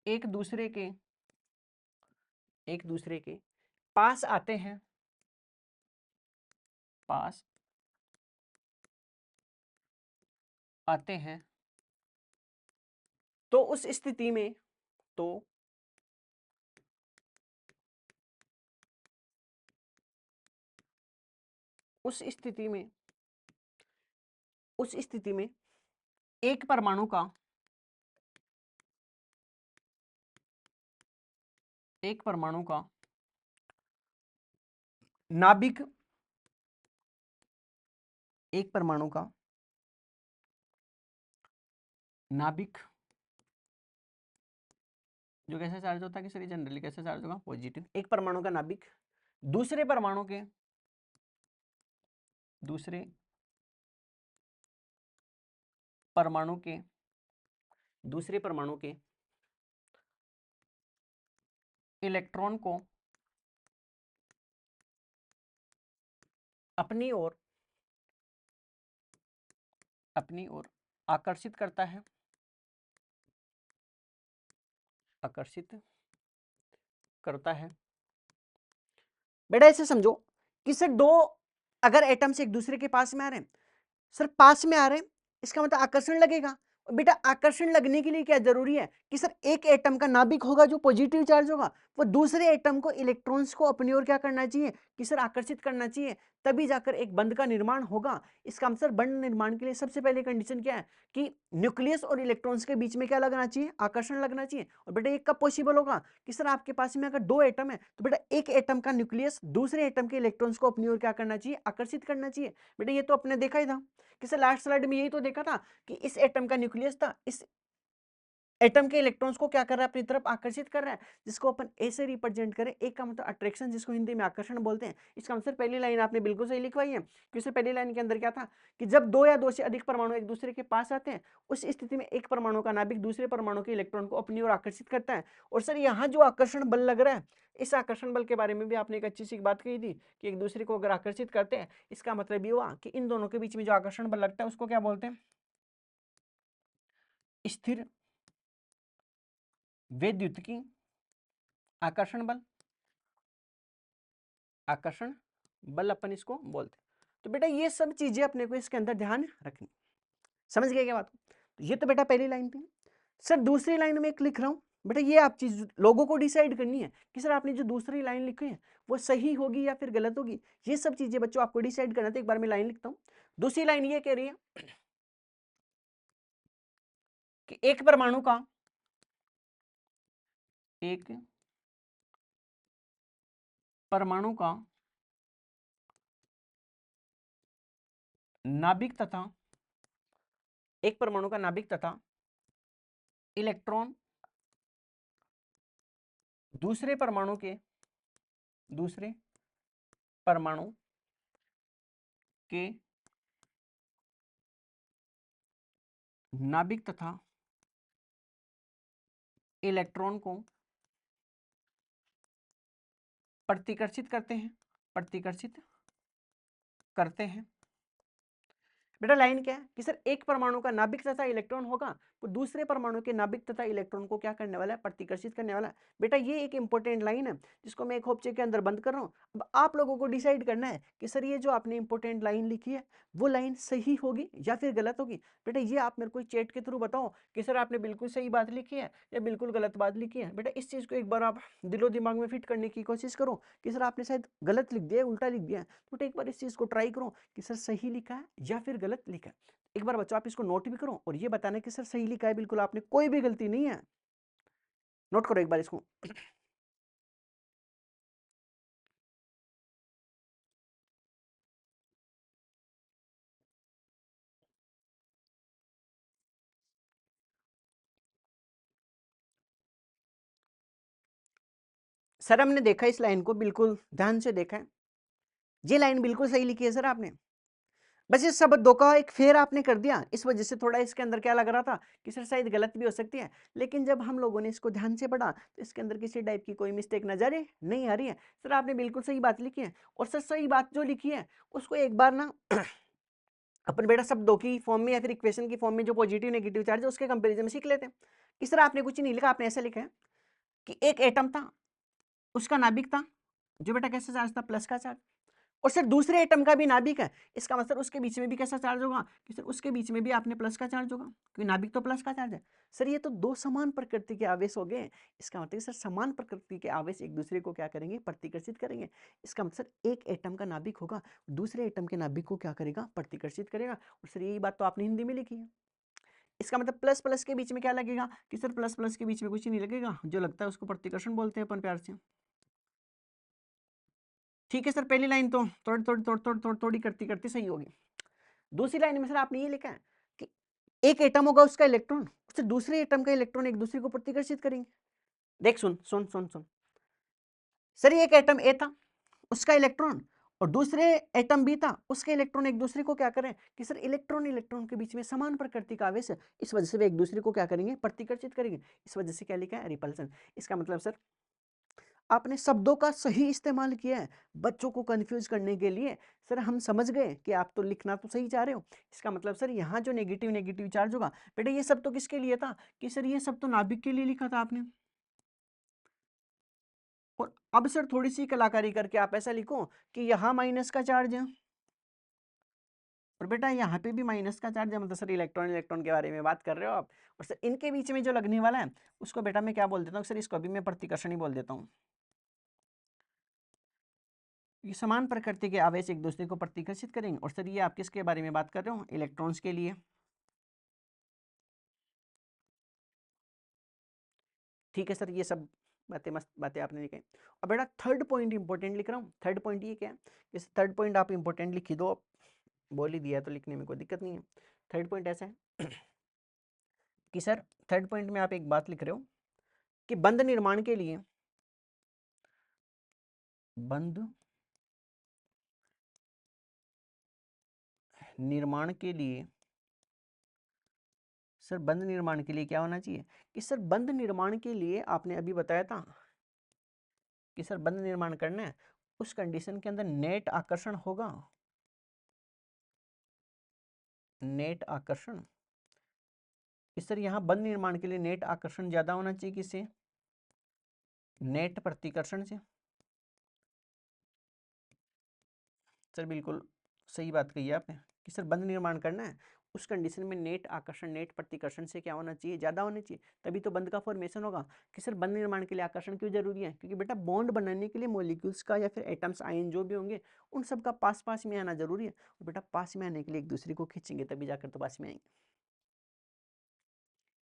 एक दूसरे के पास आते हैं, पास आते हैं, तो उस स्थिति में उस स्थिति में उस स्थिति में एक परमाणु का नाभिक, एक परमाणु का नाभिक जो कैसे चार्ज होता है कि सर जनरली कैसे चार्ज होगा, पॉजिटिव। एक परमाणु का नाभिक दूसरे परमाणु के दूसरे परमाणु के इलेक्ट्रॉन को अपनी ओर आकर्षित करता है, बेटा ऐसे समझो कि सर दो अगर एटम्स एक दूसरे के पास में आ रहे हैं, सर पास में आ रहे हैं इसका मतलब आकर्षण लगेगा। बेटा आकर्षण लगने के लिए क्या जरूरी है कि सर एक एटम का नाभिक होगा जो पॉजिटिव चार्ज होगा, वो दूसरे एटम को इलेक्ट्रॉन्स को अपनी ओर क्या करना चाहिए कि सर आकर्षित करना चाहिए, तभी जाकर एक बंध का निर्माण होगा। इसका आंसर बंध निर्माण के लिए सबसे पहले कंडीशन क्या है कि न्यूक्लियस और इलेक्ट्रॉन्स के बीच में क्या लगना चाहिए, आकर्षण लगना चाहिए। और बेटा एक कब पॉसिबल होगा कि सर आपके पास में अगर दो एटम है तो बेटा एक एटम का न्यूक्लियस दूसरे एटम के इलेक्ट्रॉन्स को अपनी ओर क्या करना चाहिए, आकर्षित करना चाहिए। बेटा ये तो अपने देखा ही था कि सर लास्ट स्लाइड में यही तो देखा था कि इस एटम का न्यूक्लियस था, इस एटम के इलेक्ट्रॉन्स को क्या कर रहा है, अपनी तरफ आकर्षित कर रहा है, जिसको अपन ए से रिप्रेजेंट करें। एक का मतलब अट्रैक्शन, जिसको हिंदी में आकर्षण बोलते हैं। इसका आंसर पहली लाइन आपने बिल्कुल सही लिखवाई है, क्योंकि पहली लाइन के अंदर क्या था कि जब दो या दो से अधिक परमाणु एक दूसरे के पास आते हैं, उस स्थिति में एक परमाणु का नाभिक दूसरे परमाणु के इलेक्ट्रॉन को अपनी ओर आकर्षित करता है। और सर यहाँ जो आकर्षण बल लग रहा है, इस आकर्षण बल के बारे में भी आपने एक अच्छी सी बात कही थी कि एक दूसरे को अगर आकर्षित करते हैं, इसका मतलब ये हुआ कि इन दोनों के बीच में जो आकर्षण बल लगता है उसको क्या बोलते हैं, स्थिर वैद्युतिकी आकर्षण बल अपन इसको बोलते हैं। तो बेटा ये सब चीजें अपने को इसके अंदर ध्यान रखनी। समझ गए क्या बात? तो ये तो बेटा पहली लाइन थी। सर दूसरी लाइन में एक लिख रहा हूं, बेटा ये आप चीज लोगों को डिसाइड करनी है कि सर आपने जो दूसरी लाइन लिखी है वो सही होगी या फिर गलत होगी। ये सब चीजें बच्चों आपको डिसाइड करना। तो एक बार मैं लाइन लिखता हूं। दूसरी लाइन ये कह रही है कि एक परमाणु का नाभिक तथा इलेक्ट्रॉन दूसरे परमाणु के नाभिक तथा इलेक्ट्रॉन को प्रतिकर्षित करते हैं। बेटा लाइन क्या है कि सर एक परमाणु का नाभिक तथा इलेक्ट्रॉन होगा वो दूसरे परमाणु के नाभिक तथा इलेक्ट्रॉन को क्या करने वाला है, प्रतिकर्षित करने वाला है। बेटा ये एक इंपॉर्टेंट लाइन है जिसको मैं एक खोपचे के अंदर बंद कर रहा हूँ। अब आप लोगों को डिसाइड करना है कि सर ये जो आपने इंपॉर्टेंट लाइन लिखी है वो लाइन सही होगी या फिर गलत होगी। बेटा ये आप मेरे को चैट के थ्रू बताओ कि सर आपने बिल्कुल सही बात लिखी है या बिल्कुल गलत बात लिखी है। बेटा इस चीज को एक बार आप दिलो दिमाग में फिट करने की कोशिश करो कि सर आपने शायद गलत लिख दिया है, उल्टा लिख दिया है। तो बेटा एक बार इस चीज को ट्राई करो कि सर सही लिखा है या फिर गलत लिखा है। एक बार बच्चों आप इसको नोट भी करो और ये बताना कि सर सही लिखा है, बिल्कुल आपने कोई भी गलती नहीं है। नोट करो एक बार इसको। सर हमने देखा इस लाइन को, बिल्कुल ध्यान से देखा है, ये लाइन बिल्कुल सही लिखी है सर आपने। बस इस शब्दों का एक फेर आपने कर दिया, इस वजह से थोड़ा इसके अंदर क्या लग रहा था कि सर शायद गलत भी हो सकती है। लेकिन जब हम लोगों ने इसको ध्यान से पढ़ा तो इसके अंदर किसी टाइप की कोई मिस्टेक नजर नहीं आ रही है। सर आपने बिल्कुल सही बात लिखी है और सर सही बात जो लिखी है उसको एक बार ना अपन बेटा शब्दों की फॉर्म में या फिर इक्वेशन की फॉर्म में जो पॉजिटिव नेगेटिव चार्ज है उसके कंपेरिजन में सीख लेते हैं। कि सर आपने कुछ नहीं लिखा, आपने ऐसा लिखा है कि एक एटम था, उसका नाभिक था जो बेटा कैसा चार्ज था, प्लस का चार्ज। और सर दूसरे एटम का भी नाभिक है, इसका मतलब उसके बीच में भी कैसा चार्ज होगा कि सर उसके बीच में भी आपने प्लस का चार्ज होगा क्योंकि नाभिक तो प्लस का चार्ज है। सर ये तो दो समान प्रकृति के आवेश हो गए, इसका मतलब सर समान प्रकृति के आवेश एक दूसरे को क्या करेंगे, प्रतिकर्षित करेंगे। इसका मतलब एक एटम का नाभिक होगा, दूसरे एटम के नाभिक को क्या करेगा, प्रतिकर्षित करेगा। और सर यही बात तो आपने हिंदी में लिखी है। इसका मतलब प्लस प्लस के बीच में क्या लगेगा कि सर प्लस प्लस के बीच में कुछ नहीं लगेगा, जो लगता है उसको प्रतिकर्षण बोलते हैं अपन प्यार से। ठीक है सर, पहली लाइन तो थोड़ी थोड़ी थोड़ी थोड़ी थोड़ी थोड़ी करती करती सही होगी। दूसरी लाइन में सर आपने ये लिखा है कि एक एटम होगा, उसका इलेक्ट्रॉन उससे दूसरे एटम का इलेक्ट्रॉन एक दूसरे को प्रतिकर्षित करेंगे। देख सुन सुन सुन सुन सर, ये एक एटम ए था, उसका इलेक्ट्रॉन और दूसरे एटम बी था, उसके इलेक्ट्रॉन एक दूसरे को क्या करें कि सर इलेक्ट्रॉन इलेक्ट्रॉन के बीच में समान प्रकृति का आवेश है, इस वजह से वे एक दूसरे को क्या करेंगे, प्रतिकर्षित करेंगे। इस वजह से क्या लिखा है, रिपल्सन। इसका मतलब सर आपने शब्दों का सही इस्तेमाल किया है बच्चों को कंफ्यूज करने के लिए। सर हम समझ गए कि आप तो लिखना तो सही चाह रहे हो। इसका मतलब सर यहाँ जो नेगेटिव नेगेटिव चार्ज होगा, बेटा ये सब तो किसके लिए था कि सर ये सब तो नाभिक के लिए लिखा था आपने। और अब सर थोड़ी सी कलाकारी करके आप ऐसा लिखो कि यहाँ माइनस का चार्ज है और बेटा यहाँ पे भी माइनस का चार्ज है, मतलब सर इलेक्ट्रॉन इलेक्ट्रॉन के बारे में बात कर रहे हो आप। और सर इनके बीच में जो लगने वाला है उसको बेटा मैं क्या बोल देता हूँ सर, इसको अभी मैं प्रतिकर्षण ही बोल देता हूँ। ये समान प्रकृति के आवेश एक दूसरे को प्रतिकर्षित करेंगे। और सर ये आप किसके बारे में बात कर रहे हो, इलेक्ट्रॉन्स के लिए। ठीक है सर, ये सब बातें मस्त बातें आपने लिखी। और बेटा थर्ड पॉइंट इंपॉर्टेंट लिख रहा हूँ। थर्ड पॉइंट ये क्या है, जैसे थर्ड पॉइंट आप इंपॉर्टेंट लिखी दो, बोल ही दिया है तो लिखने में कोई दिक्कत नहीं है। थर्ड पॉइंट ऐसा है कि सर थर्ड पॉइंट में आप एक बात लिख रहे हो कि बंध निर्माण के लिए, बंध निर्माण के लिए सर बंध निर्माण के लिए क्या होना चाहिए कि सर बंध निर्माण के लिए आपने अभी बताया था कि सर बंध निर्माण करना है, उस कंडीशन के अंदर नेट आकर्षण होगा, नेट आकर्षण। इस सर यहाँ बंध निर्माण के लिए नेट आकर्षण ज्यादा होना चाहिए किससे, नेट प्रतिकर्षण से। सर बिल्कुल सही बात कही है आपने कि सर बंध निर्माण करना है, उस कंडीशन में नेट आकर्षण नेट प्रतिकर्षण से क्या होना चाहिए, ज्यादा होना चाहिए, तभी तो बंध का फॉर्मेशन होगा। कि सर बंध निर्माण के लिए आकर्षण क्यों जरूरी है, क्योंकि बेटा बॉन्ड बनाने के लिए मॉलिक्यूल्स का या फिर एटम्स आयन जो भी होंगे उन सब का पास पास में आना जरूरी है। और बेटा पास में आने के लिए एक दूसरे को खींचेंगे तभी जाकर तो पास में आएंगे।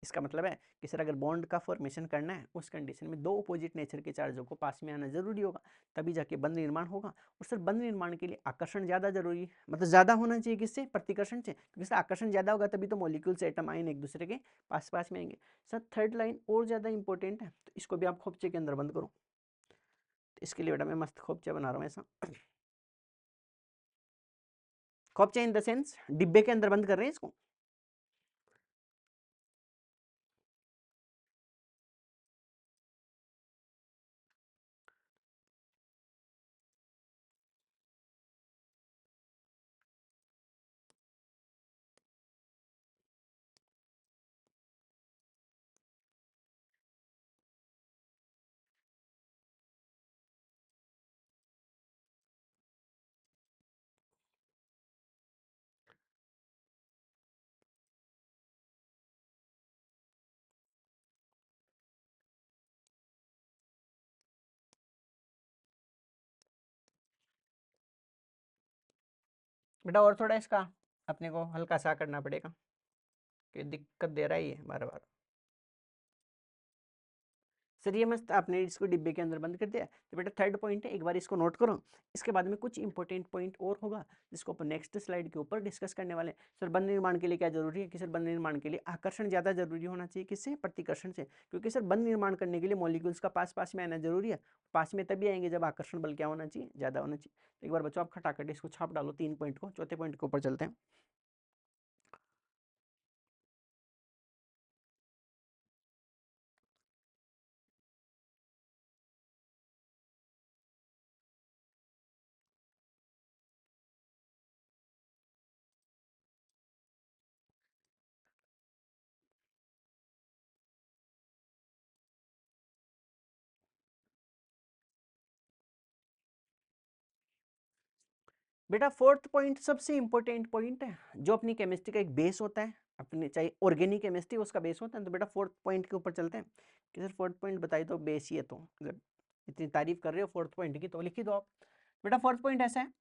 इसका मतलब है कि सर अगर बॉन्ड का फॉर्मेशन करना है उस कंडीशन में दो अपोजिट नेचर के चार्जों को पास में आना जरूरी होगा, तभी जाके बंध निर्माण होगा। और सर बंध निर्माण के लिए आकर्षण ज्यादा जरूरी है, मतलब ज्यादा होना चाहिए किससे, प्रतिकर्षण से, क्योंकि सर आकर्षण ज्यादा होगा तभी तो मॉलिक्यूल्स एटम आयन एक दूसरे के पास पास में आएंगे। सर थर्ड लाइन और ज्यादा इंपॉर्टेंट है, तो इसको भी आप खोपचे के अंदर बंद करो। तो इसके लिए बेटा मैं मस्त खोपचा बना रहा हूँ ऐसा, खोपचा इन द सेंस डिब्बे के अंदर बंद कर रहे हैं इसको। बेटा और थोड़ा इसका अपने को हल्का सा करना पड़ेगा, कि दिक्कत दे रहा है ये बार बार। सर ये मस्त आपने इसको डिब्बे के अंदर बंद कर दिया। तो बेटा थर्ड पॉइंट है, एक बार इसको नोट करो। इसके बाद में कुछ इंपॉर्टेंट पॉइंट और होगा जिसको अपन नेक्स्ट स्लाइड के ऊपर डिस्कस करने वाले हैं। सर बंध निर्माण के लिए क्या जरूरी है कि सर बंध निर्माण के लिए आकर्षण ज्यादा जरूरी होना चाहिए, किससे? प्रतिकर्षण से। क्योंकि सर बंध निर्माण करने के लिए मॉलिक्यूल्स का पास पास में आना जरूरी है। पास में तभी आएंगे जब आकर्षण बल क्या होना चाहिए? ज्यादा होना चाहिए। तो एक बार बच्चों आप खटाखट इसको छाप डालो 3 पॉइंट को। चौथे पॉइंट के ऊपर चलते हैं। बेटा फोर्थ पॉइंट सबसे इंपॉर्टेंट पॉइंट है, जो अपनी केमिस्ट्री का एक बेस होता है, अपने चाहे ऑर्गेनिक केमिस्ट्री उसका बेस होता है। तो बेटा फोर्थ पॉइंट के ऊपर चलते हैं कि सर फोर्थ पॉइंट बताइए तो बेस ही है, तो अगर इतनी तारीफ कर रहे हो फोर्थ पॉइंट की तो लिखी दो आप। बेटा फोर्थ पॉइंट ऐसा है,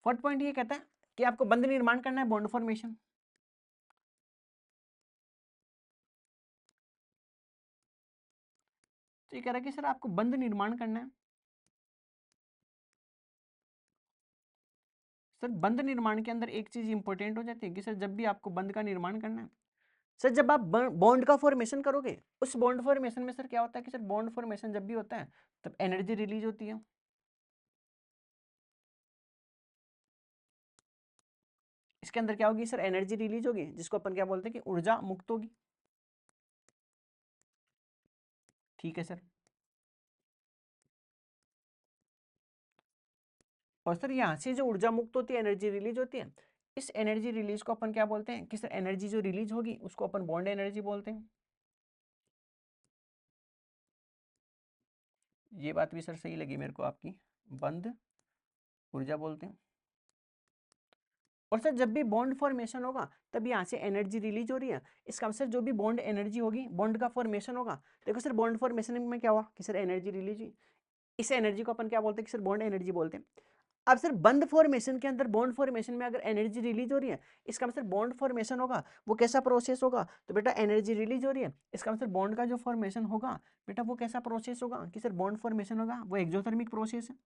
फोर्थ पॉइंट ये कहता है कि आपको बंध निर्माण करना है, बॉन्ड फॉर्मेशन। तो ये कह रहा है कि सर आपको बंध निर्माण करना है। सर बंध निर्माण के अंदर एक चीज इंपॉर्टेंट हो जाती है कि सर जब भी आपको बंध का निर्माण करना है, सर जब आप बॉन्ड का फॉर्मेशन करोगे, उस बॉन्ड फॉर्मेशन में सर क्या होता है कि सर बॉन्ड फॉर्मेशन जब भी होता है तब एनर्जी रिलीज होती है। इसके अंदर क्या होगी सर? एनर्जी रिलीज होगी, जिसको अपन क्या बोलते हैं कि ऊर्जा मुक्त होगी। ठीक है सर। और सर यहाँ से जो ऊर्जा मुक्त होती है, एनर्जी रिलीज होती है, इस एनर्जी रिलीज को अपन क्या बोलते हैं कि सर एनर्जी जो रिलीज होगी उसको अपन बॉन्ड एनर्जी बोलते हैं। ये बात भी सर सही लगी मेरे को आपकी, बंद ऊर्जा बोलते हैं। और सर जब भी बॉन्ड फॉर्मेशन होगा तब यहाँ से एनर्जी रिलीज हो रही है। इसका सर जो भी बॉन्ड एनर्जी होगी, बॉन्ड का फॉर्मेशन होगा, देखो सर बॉन्ड फॉर्मेशन में क्या हुआ कि सर एनर्जी रिलीज हुई। इस एनर्जी को अपन क्या बोलते हैं कि सर बॉन्ड एनर्जी बोलते हैं। अब सर बंद फॉर्मेशन के अंदर, बॉन्ड फॉर्मेशन में अगर एनर्जी रिलीज हो रही है, इसका मतलब बॉन्ड फॉर्मेशन होगा वो कैसा प्रोसेस होगा? तो बेटा एनर्जी रिलीज हो रही है, इसका मतलब बॉन्ड का जो फॉर्मेशन होगा बेटा वो कैसा प्रोसेस होगा कि सर बॉन्ड फॉर्मेशन होगा वो एक्सोथर्मिक प्रोसेस है।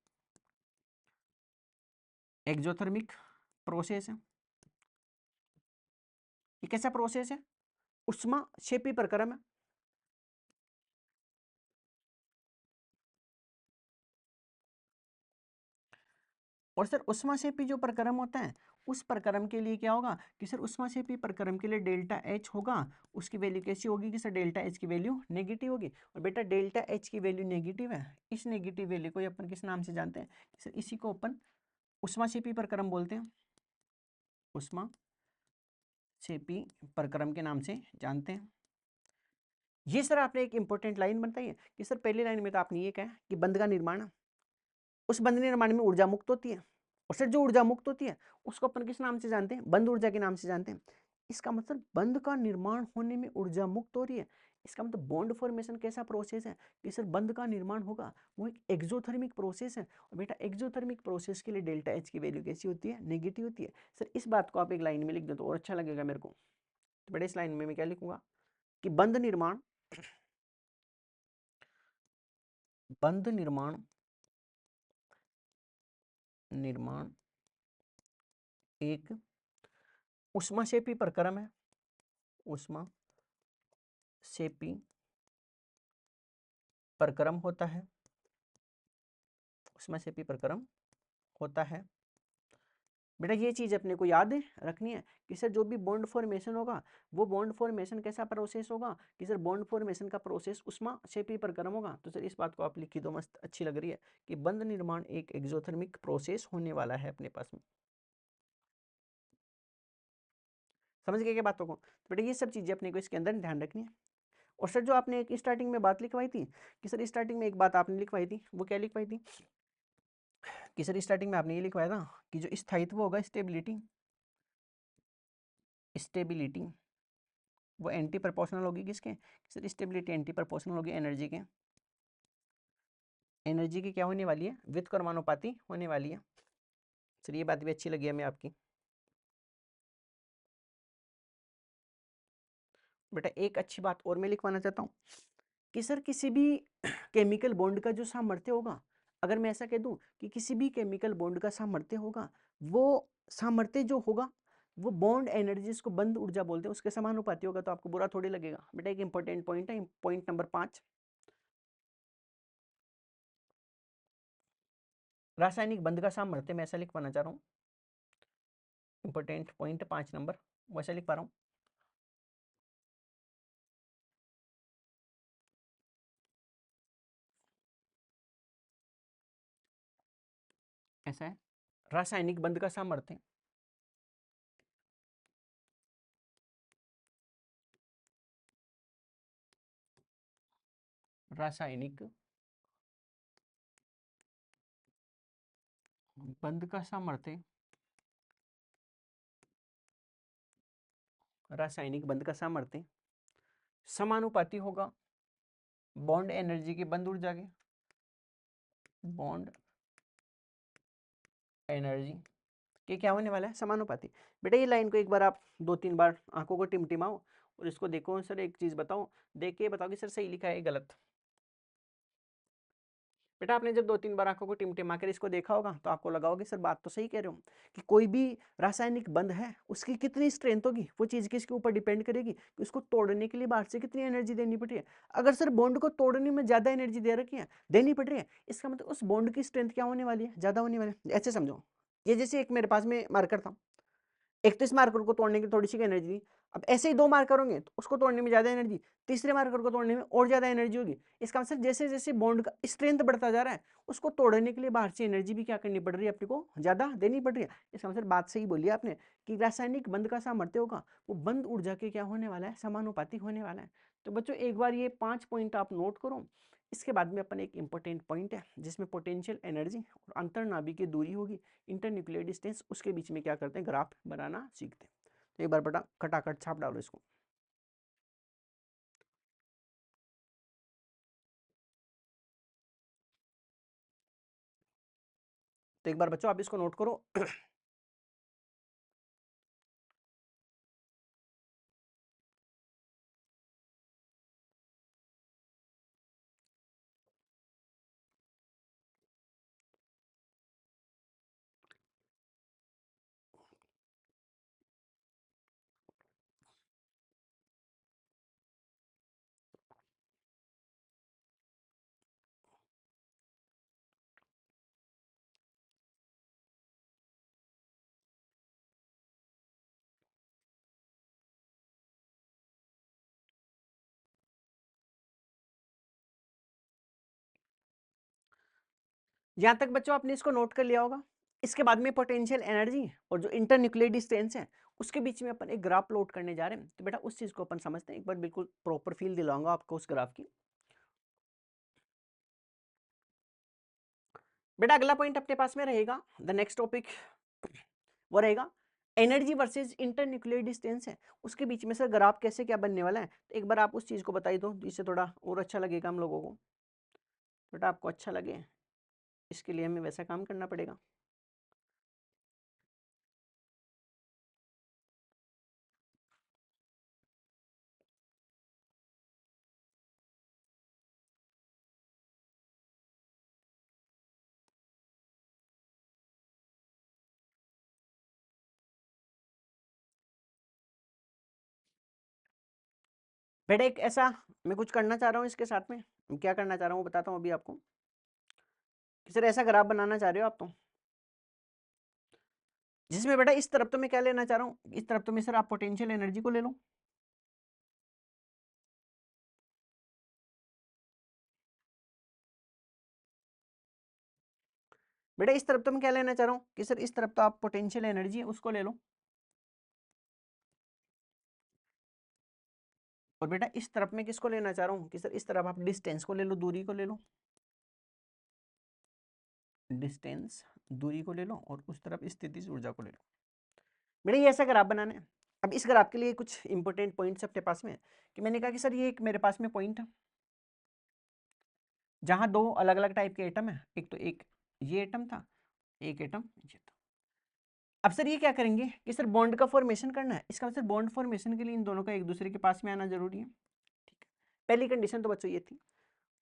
एक्सोथर्मिक प्रोसेस है। ये कैसा प्रोसेस है? उष्मा क्षेपी प्रक्रम है। और सर उष्माक्षेपी जो प्रक्रम होता है, उस प्रक्रम के लिए क्या होगा कि सर उष्माक्षेपी प्रक्रम के लिए डेल्टा एच होगा, उसकी वैल्यू कैसी होगी कि सर डेल्टा एच की वैल्यू नेगेटिव होगी। और बेटा डेल्टा एच की वैल्यू नेगेटिव है, इस नेगेटिव वैल्यू को अपन किस नाम से जानते हैं कि सर इसी को अपन उष्माक्षेपी प्रक्रम बोलते हैं। उष्माक्षेपी प्रक्रम के नाम से जानते हैं। ये सर आपने एक इंपॉर्टेंट लाइन बताई है कि सर पहली लाइन में तो आपने ये कहा कि बंध का निर्माण, उस बंध निर्माण में ऊर्जा मुक्त होती है। और सर जो ऊर्जा मुक्त होती है उसको अपन किस नाम से जानते हैं? बंध ऊर्जा के नाम से जानते हैं। इसका मतलब बंध का निर्माण होने में ऊर्जा मुक्त हो रही है। इसका मतलब बॉन्ड फॉर्मेशन कैसा प्रोसेस है कि सर बंध का निर्माण होगा वो एक एक्सोथर्मिक प्रोसेस है। और बेटा एक्सोथर्मिक प्रोसेस के लिए डेल्टा एच की वैल्यू कैसी होती है? नेगेटिव होती है। सर इस बात को आप एक लाइन में लिख दो तो और अच्छा लगेगा मेरे को। तो बेटा इस लाइन में मैं क्या लिखूंगा कि बंध निर्माण, बंध निर्माण, निर्माण एक उष्माक्षेपी प्रक्रम है। उष्माक्षेपी प्रक्रम होता है, उष्माक्षेपी प्रक्रम होता है। बेटा ये चीज अपने को याद रखनी है कि सर जो भी बॉन्ड फॉर्मेशन होगा वो बॉन्ड फॉर्मेशन कैसा प्रोसेस होगा कि सर बॉन्ड फॉर्मेशन का प्रोसेस उष्माक्षेपी प्रक्रम होगा। तो सर इस बात को आप लिखी दो, मस्त अच्छी लग रही है कि बंध निर्माण एक एक्सोथर्मिक प्रोसेस होने वाला है अपने पास में। समझ गए क्या बातों को? तो बेटा ये सब चीजें अपने को इसके अंदर ध्यान रखनी है। और सर जो आपने एक स्टार्टिंग में बात लिखवाई थी कि सर स्टार्टिंग में एक बात आपने लिखवाई थी, वो क्या लिखवाई थी कि सर स्टार्टिंग में आपने ये लिखवाया था कि जो स्थायित्व होगा, स्टेबिलिटी, स्टेबिलिटी वो एंटी प्रोपोर्शनल होगी किसके? सर स्टेबिलिटी एंटी प्रोपोर्शनल होगी एनर्जी के। एनर्जी की क्या होने वाली है? व्युत्क्रमानुपाती होने वाली है। सर ये बात भी अच्छी लगी हमें आपकी। बेटा एक अच्छी बात और मैं लिखवाना चाहता हूँ कि सर किसी भी केमिकल बॉन्ड का जो सामर्थ्य होगा, अगर मैं ऐसा कह दूं कि किसी भी केमिकल बॉन्ड का सामर्थ्य होगा, वो सामर्थ्य जो होगा वो बॉन्ड एनर्जी, जिसको बंद ऊर्जा बोलते हैं, उसके समानुपाती होगा। तो आपको बुरा थोड़ी लगेगा। बेटा एक इंपॉर्टेंट पॉइंट है, पॉइंट नंबर 5, रासायनिक बंध का सामर्थ्य मैं ऐसा लिखवाना चाह रहा हूँ। इंपॉर्टेंट पॉइंट 5 नंबर वैसा लिख पा रहा हूँ। ऐसा है, रासायनिक बंध का सामर्थ्य रासायनिक बंध का सामर्थ्य रासायनिक बंध का सामर्थ्य समानुपाती होगा बॉन्ड एनर्जी की, बंद ऊर्जा के, बॉन्ड एनर्जी के क्या होने वाला है, समानुपाती। बेटा ये लाइन को एक बार आप 2-3 बार आंखों को टिमटिमाओ और इसको देखो। सर एक चीज बताओ, देख के बताओ कि सर सही लिखा है गलत। बेटा आपने जब 2-3 बार आंखों को टिमटिमा कर इसको देखा होगा तो आपको लगा होगा कि सर बात तो सही कह रहे हो कि कोई भी रासायनिक बंध है उसकी कितनी स्ट्रेंथ होगी, वो चीज किसके ऊपर डिपेंड करेगी कि उसको तोड़ने के लिए बाहर से कितनी एनर्जी देनी पड़ रही है। अगर सर बॉन्ड को तोड़ने में ज्यादा एनर्जी दे रखी है, देनी पड़ रही है, इसका मतलब उस बॉन्ड की स्ट्रेंथ क्या होने वाली है, ज्यादा होने वाली है। ऐसे समझो, ये जैसे एक मेरे पास में मार्कर था, एक तो इस मार्कर को तोड़ने की थोड़ी सी एनर्जी दी, अब ऐसे ही 2 मार्कर होंगे तो उसको तोड़ने में ज्यादा एनर्जी, तीसरे मार्कर को तोड़ने में और ज्यादा एनर्जी होगी। इसका मतलब जैसे जैसे बॉन्ड का स्ट्रेंथ बढ़ता जा रहा है, उसको तोड़ने के लिए बाहर से एनर्जी भी क्या करनी पड़ रही है, अपने को ज्यादा देनी पड़ रही है। इसका मतलब बात सही बोली आपने कि रासायनिक बंध का सामर्थ्य होगा वो बंद ऊर्जा के क्या होने वाला है, समानुपाती होने वाला है। तो बच्चों एक बार ये 5 पॉइंट आप नोट करो। इसके बाद में अपन एक इंपॉर्टेंट पॉइंट है जिसमें पोटेंशियल एनर्जी और अंतर्नाभिकीय दूरी होगी, इंटरन्यूक्लियर डिस्टेंस, उसके बीच में क्या करते हैं, ग्राफ बनाना सीखते हैं। तो एक बार बेटा खटाखट छाप डालो इसको। तो एक बार बच्चों आप इसको नोट करो। यहां तक बच्चों आपने इसको नोट कर लिया होगा। इसके बाद में पोटेंशियल एनर्जी और जो इंटरन्यूक्लियर डिस्टेंस है उसके बीच में अपन एक ग्राफ प्लॉट करने जा रहे हैं। तो बेटा उस चीज को अपन समझते हैं, एक बार बिल्कुल प्रॉपर फील दिलाऊंगा आपको उस ग्राफ की। बेटा अगला पॉइंट अपने पास में रहेगा, द नेक्स्ट टॉपिक वो रहेगा एनर्जी वर्सेस इंटरन्यूक्लियर डिस्टेंस है, उसके बीच में सर ग्राफ कैसे क्या बनने वाला है। तो एक बार आप उस चीज को बताई दो जिससे थोड़ा और अच्छा लगेगा हम लोगों को। बेटा आपको अच्छा लगे इसके लिए हमें वैसा काम करना पड़ेगा। बेटा एक ऐसा मैं कुछ करना चाह रहा हूँ इसके साथ में, क्या करना चाह रहा हूँ बताता हूँ अभी आपको कि सर ऐसा ग्राफ बनाना चाह रहे हो आप, तो जिसमें बेटा इस तरफ तो मैं क्या लेना चाह रहा हूँ, इस तरफ तो मैं सर आप पोटेंशियल एनर्जी को ले लो, बेटा इस तरफ तो मैं क्या लेना चाह रहा हूँ कि सर इस तरफ तो आप पोटेंशियल एनर्जी है उसको ले लो, और बेटा इस तरफ में किसको लेना चाह रहा हूँ कि सर इस तरफ आप डिस्टेंस को ले लो, दूरी को ले लो, डिस्टेंस दूरी को ले लो, और उस तरफ स्थितिज ऊर्जा को ले लो। बेटा ये ऐसा ग्राफ बनाना है। अब इस ग्राफ के लिए कुछ इंपॉर्टेंट पॉइंट्स अपने पास में कि मैंने कहा कि सर ये एक मेरे पास में पॉइंट है जहां 2 अलग अलग टाइप के एटम है, एक तो एक ये एटम था, एक एटम ये था। अब सर ये क्या करेंगे कि सर बॉन्ड का फॉर्मेशन करना है, इसका मतलब बॉन्ड फॉर्मेशन के लिए इन दोनों का एक दूसरे के पास में आना जरूरी है। ठीक है, पहली कंडीशन तो बच्चों ये थी।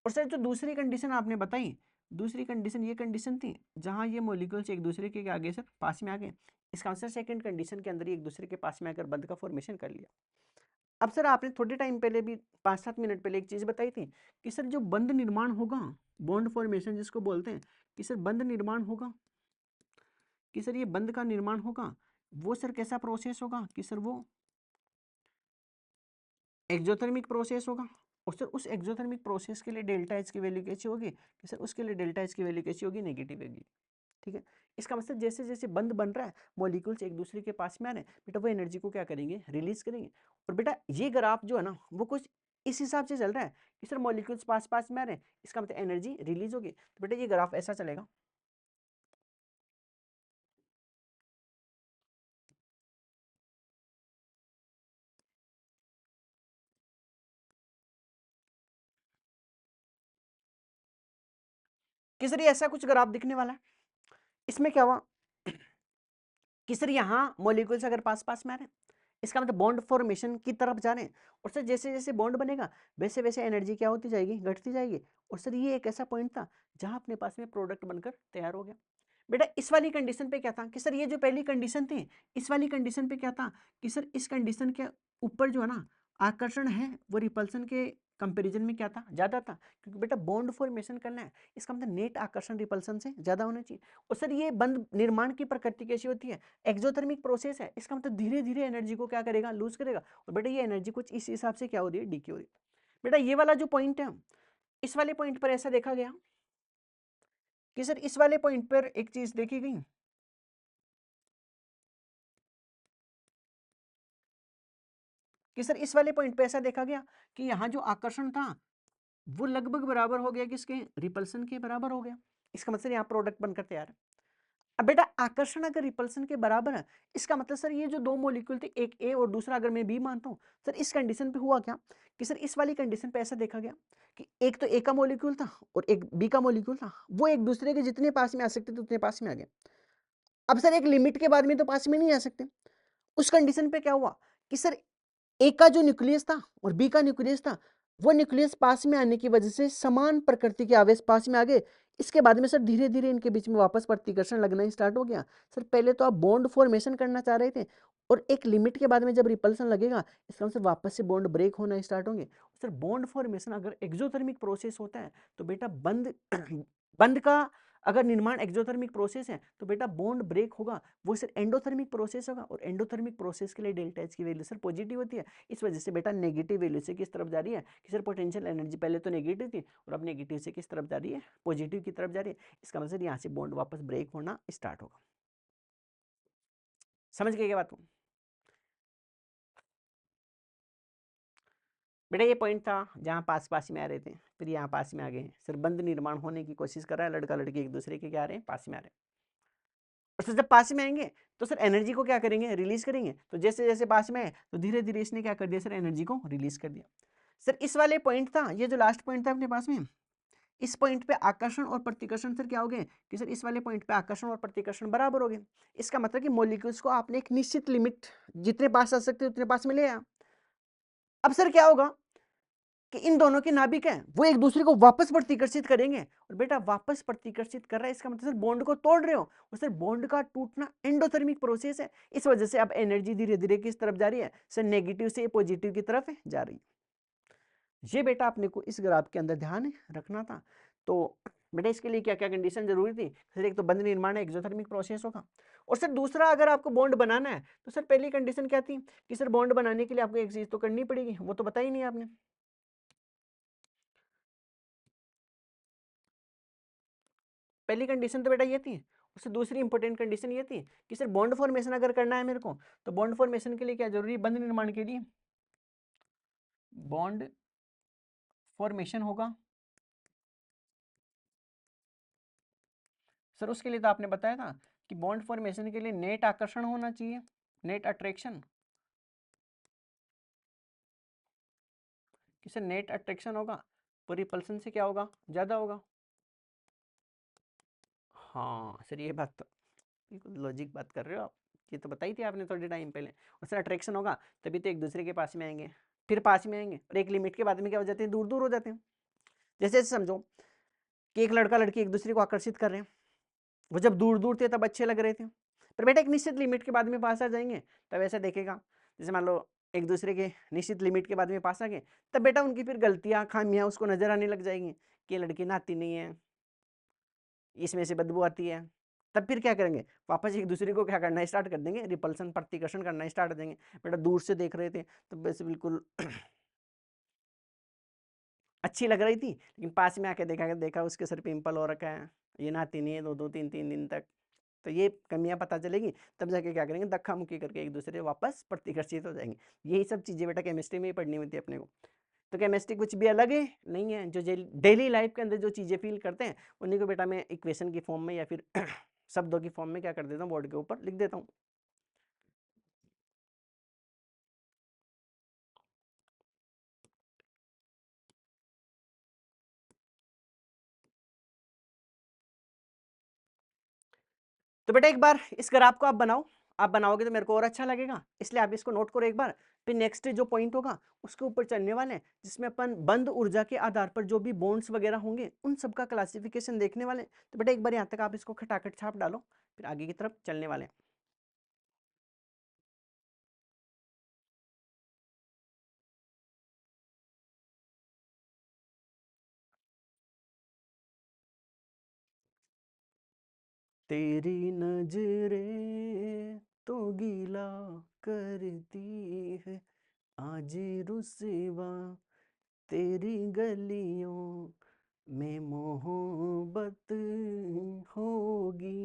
और सर जो दूसरी कंडीशन आपने बताई, दूसरी कंडीशन ये कंडीशन थी जहां ये मॉलिक्यूल्स एक दूसरे के आगे सर पास में आ गए। इसका आंसर सेकंड कंडीशन के अंदर ही एक दूसरे के पास में आकर बंध का फॉर्मेशन कर लिया। अब सर आपने थोड़े टाइम पहले भी 5-7 मिनट पहले एक चीज बताई थी कि सर जो बंध निर्माण होगा, बॉन्ड फॉर्मेशन जिसको बोलते हैं, कि सर बंध निर्माण होगा, कि सर ये बंध का निर्माण होगा, वो सर कैसा प्रोसेस होगा कि सर वो एक्सोथर्मिक प्रोसेस होगा। और सर उस एक्सोथर्मिक प्रोसेस के लिए डेल्टा एच की वैल्यू कैसी होगी कि सर उसके लिए डेल्टा एच की वैल्यू कैसी होगी, नेगेटिव होगी। ठीक है, इसका मतलब जैसे जैसे बंध बन रहा है, मॉलिक्यूल्स एक दूसरे के पास में आ रहे हैं, बेटा वो एनर्जी को क्या करेंगे, रिलीज करेंगे। और बेटा ये ग्राफ जो है ना वो कुछ इस हिसाब से चल रहा है कि सर मॉलिक्यूल्स पास पास में आ रहे हैं, इसका मतलब एनर्जी रिलीज होगी। तो बेटा ये ग्राफ ऐसा चलेगा। कि सर ये ऐसा कुछ ग्राफ दिखने वाला है। इसमें क्या हुआ कि सर यहाँ मॉलिक्यूल्स अगर पास पास में आ रहे हैं, इसका मतलब बॉन्ड फॉर्मेशन की तरफ जा रहे हैं। और सर जैसे जैसे बॉन्ड बनेगा वैसे वैसे एनर्जी क्या होती जाएगी, घटती जाएगी। और सर ये एक ऐसा पॉइंट था जहां अपने पास में प्रोडक्ट बनकर तैयार हो गया। बेटा इस वाली कंडीशन पे क्या था कि सर ये जो पहली कंडीशन थी, इस वाली कंडीशन पे क्या था कि सर इस कंडीशन के ऊपर जो है ना आकर्षण है वो रिपल्सन के कंपैरिजन में क्या था, ज्यादा था। क्योंकि बेटा बॉन्ड फॉर्मेशन करना है, इसका मतलब नेट आकर्षण रिपल्सन से ज्यादा होना चाहिए। और सर ये बंध निर्माण की प्रकृति कैसी होती है, एक्सोथर्मिक प्रोसेस है, इसका मतलब धीरे धीरे एनर्जी को क्या करेगा, लूज करेगा। और बेटा ये एनर्जी कुछ इस हिसाब से क्या हो रही है, डीके हो रही है। बेटा ये वाला जो पॉइंट है, इस वाले पॉइंट पर ऐसा देखा गया कि सर इस वाले पॉइंट पर एक चीज देखी गई कि सर इस वाले पॉइंट पे ऐसा देखा गया कि यहाँ जो आकर्षण था वो लगभग बराबर हो गया, किसके, रिपल्सन के बराबर हो गया। इसका मतलब यहाँ प्रोडक्ट बनकर तैयार है। अब बेटा आकर्षण अगर रिपल्सन के बराबर है, इसका मतलब सर ये जो दो मॉलिक्यूल थे, एक ए और दूसरा अगर मैं बी मानता हूँ, सर इस कंडीशन पे हुआ क्या कि सर इस वाली कंडीशन पे ऐसा देखा गया कि एक तो ए का मॉलिक्यूल था और एक बी का मॉलिक्यूल था, वो एक दूसरे के जितने पास में आ सकते थे उतने पास में आ गए। अब सर एक लिमिट के बाद में तो पास में नहीं आ सकते। उस कंडीशन पे क्या हुआ कि सर ए का जो न्यूक्लियस था और बी का न्यूक्लियस था, वो न्यूक्लियस पास में आने की वजह से समान प्रकृति के आवेश पास में आ गए। इसके बाद में सर धीरे धीरे इनके बीच में वापस प्रतिकर्षण लगना ही स्टार्ट हो गया। सर पहले तो आप बॉन्ड फॉर्मेशन करना चाह रहे थे और एक लिमिट के बाद में जब रिपल्सन लगेगा, इसका मतलब वापस से बॉन्ड ब्रेक होना स्टार्ट होंगे। सर बॉन्ड फॉर्मेशन अगर एक्सोथर्मिक प्रोसेस होता है तो बेटा बंद बंद का अगर निर्माण एक्सोथर्मिक प्रोसेस है तो बेटा बॉन्ड ब्रेक होगा, वो सर एंडोथर्मिक प्रोसेस होगा। और एंडोथर्मिक प्रोसेस के लिए डेल्टा एच की वैल्यू सर पॉजिटिव होती है। इस वजह से बेटा नेगेटिव वैल्यू से किस तरफ जा रही है कि सर पोटेंशियल एनर्जी पहले तो नेगेटिव थी और अब नेगेटिव से किस तरफ जा रही है, पॉजिटिव की तरफ जा रही है। इसका मतलब यहाँ से बॉन्ड वापस ब्रेक होना स्टार्ट होगा। समझ गए क्या बात को? बेटा ये पॉइंट था जहाँ पास पास में आ रहे थे, फिर यहाँ पास में आ गए। सर बंद निर्माण होने की कोशिश कर रहा है, लड़का लड़की एक दूसरे के क्या आ रहे हैं, पास में आ रहे हैं। और सर जब पास में आएंगे तो सर एनर्जी को क्या करेंगे, रिलीज करेंगे। तो जैसे जैसे पास में आए तो धीरे धीरे इसने क्या कर दिया सर, एनर्जी को रिलीज कर दिया। सर इस वाले पॉइंट था, ये जो लास्ट पॉइंट था अपने पास में, इस पॉइंट पे आकर्षण और प्रतिकर्षण सर क्या हो गए कि सर इस वाले पॉइंट पे आकर्षण और प्रतिकर्षण बराबर हो गए। इसका मतलब कि मॉलिक्यूल्स को आपने एक निश्चित लिमिट जितने पास आ सकते उतने पास में ले आया। अब सर क्या होगा कि इन दोनों के नाभिक है वो एक दूसरे को वापस प्रतिकर्षित करेंगे। और बेटा वापस प्रतिकर्षित कर रहा है, इसका मतलब सर बॉन्ड को तोड़ रहे हो। और सर बॉन्ड का टूटना एंडोथर्मिक प्रोसेस है। इस वजह से अब एनर्जी धीरे धीरे किस तरफ जा रही है सर, नेगेटिव से पॉजिटिव की तरफ जा रही है। ये बेटा आपने को इस ग्राफ के अंदर ध्यान रखना था। तो बेटा इसके लिए क्या क्या कंडीशन जरूरी थी, सर एक तो बंध निर्माण एक्सोथर्मिक प्रोसेस होगा। और सर दूसरा अगर आपको बॉन्ड बनाना है तो सर पहली कंडीशन क्या थी कि सर बॉन्ड बनाने के लिए आपको एक चीज तो करनी पड़ेगी, वो तो बताई नहीं आपने। पहली कंडीशन तो बेटा ये थी। उससे दूसरी इंपॉर्टेंट कंडीशन ये थी कि सर बॉन्ड फॉर्मेशन अगर करना है मेरे को, तो बॉन्ड फॉर्मेशन के लिए क्या जरूरी है, बंध निर्माण के लिए बॉन्ड फॉर्मेशन होगा। सर उसके लिए तो आपने बताया था कि बॉन्ड फॉर्मेशन के लिए नेट आकर्षण होना चाहिए, नेट अट्रैक्शन। कि सर नेट अट्रैक्शन होगा तो रिपल्सन से क्या होगा, ज्यादा होगा। हाँ सर ये बात तो बिल्कुल लॉजिक बात कर रहे हो आप। ये तो बताई थी आपने थोड़ी टाइम पहले। उससे अट्रैक्शन होगा तभी तो एक दूसरे के पास में आएंगे, फिर पास में आएंगे, और एक लिमिट के बाद में क्या हो जाते हैं, दूर दूर हो जाते हैं। जैसे समझो कि एक लड़का लड़की एक दूसरे को आकर्षित कर रहे हैं, वो जब दूर दूर थे तब अच्छे लग रहे थे, पर बेटा एक निश्चित लिमिट के बाद में पास आ जाएंगे तब ऐसा देखेगा, जैसे मान लो एक दूसरे के निश्चित लिमिट के बाद में पास आ गए, तब बेटा उनकी फिर गलतियां खामियां उसको नजर आने लग जाएंगी कि लड़की नहाती नहीं है, इसमें से बदबू आती है। तब फिर क्या करेंगे, वापस एक दूसरे को क्या करना स्टार्ट कर देंगे, रिपल्सन प्रतिकर्षण करना स्टार्ट कर देंगे। बेटा दूर से देख रहे थे तो वैसे बिल्कुल अच्छी लग रही थी, लेकिन पास में आके देखा उसके सर पिंपल हो रखा है, ये नहाती नहीं है दो दो तीन तीन दिन तक, तो ये कमियां पता चलेगी, तब जाके क्या करेंगे, धक्का मुक्की करके एक दूसरे वापस प्रतिकर्षित हो जाएंगे। यही सब चीजें बेटा केमिस्ट्री में ही पढ़नी होती है अपने को। तो केमिस्ट्री कुछ भी अलग है नहीं है, जो डेली लाइफ के अंदर जो चीजें फील करते हैं उन्हीं को बेटा मैं इक्वेशन की फॉर्म में या फिर शब्दों की फॉर्म में क्या कर देता हूँ, बोर्ड के ऊपर लिख देता हूँ। तो बेटा एक बार इस ग्राफ को आप बनाओ, आप बनाओगे तो मेरे को और अच्छा लगेगा, इसलिए आप इसको नोट करो एक बार। फिर नेक्स्ट जो पॉइंट होगा उसके ऊपर चलने वाले हैं, जिसमें अपन बंद ऊर्जा के आधार पर जो भी बॉन्ड्स वगैरह होंगे उन सबका क्लासिफिकेशन देखने वाले हैं। तो बेटा एक बार यहाँ तक आप इसको खटाखट छाप डालो, फिर आगे की तरफ चलने वाले हैं। तेरी नजरें तो गीला करती है, आज रुसवा तेरी गलियों में मोहब्बत होगी।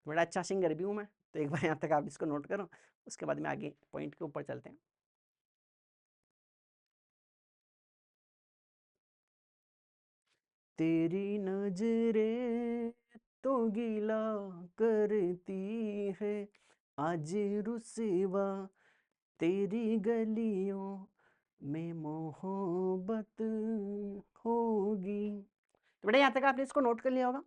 बड़ा अच्छा सिंगर भी हूँ मैं, तो एक बार यहाँ तक आप इसको नोट करो, उसके बाद में आगे पॉइंट के ऊपर चलते हैं। तेरी नजरें तो गीला करती है, आज रुसवा तेरी गलियों में मोहब्बत होगी। तो बेटा यहाँ तक आपने इसको नोट कर लिया होगा।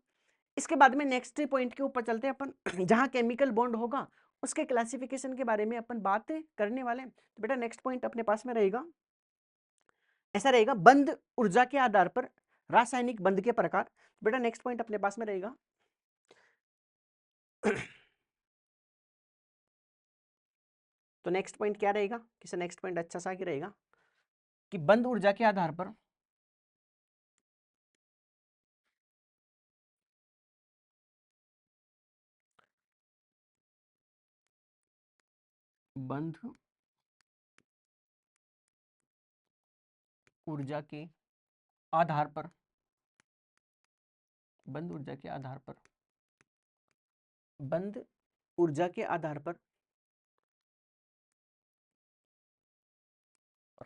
इसके बाद में नेक्स्ट पॉइंट के ऊपर चलते हैं अपन, जहां केमिकल बॉन्ड होगा उसके क्लासिफिकेशन के बारे में अपन बात करने वाले हैं। तो बेटा नेक्स्ट पॉइंट अपने पास में रहेगा, ऐसा रहेगा, बंद ऊर्जा के आधार पर रासायनिक बंध के प्रकार। बेटा नेक्स्ट पॉइंट अपने पास में रहेगा तो नेक्स्ट पॉइंट क्या रहेगा, किसी नेक्स्ट पॉइंट अच्छा सा क्या रहेगा कि बंद ऊर्जा के आधार पर बंद ऊर्जा के आधार पर, बंद ऊर्जा के आधार पर, बंद ऊर्जा के आधार पर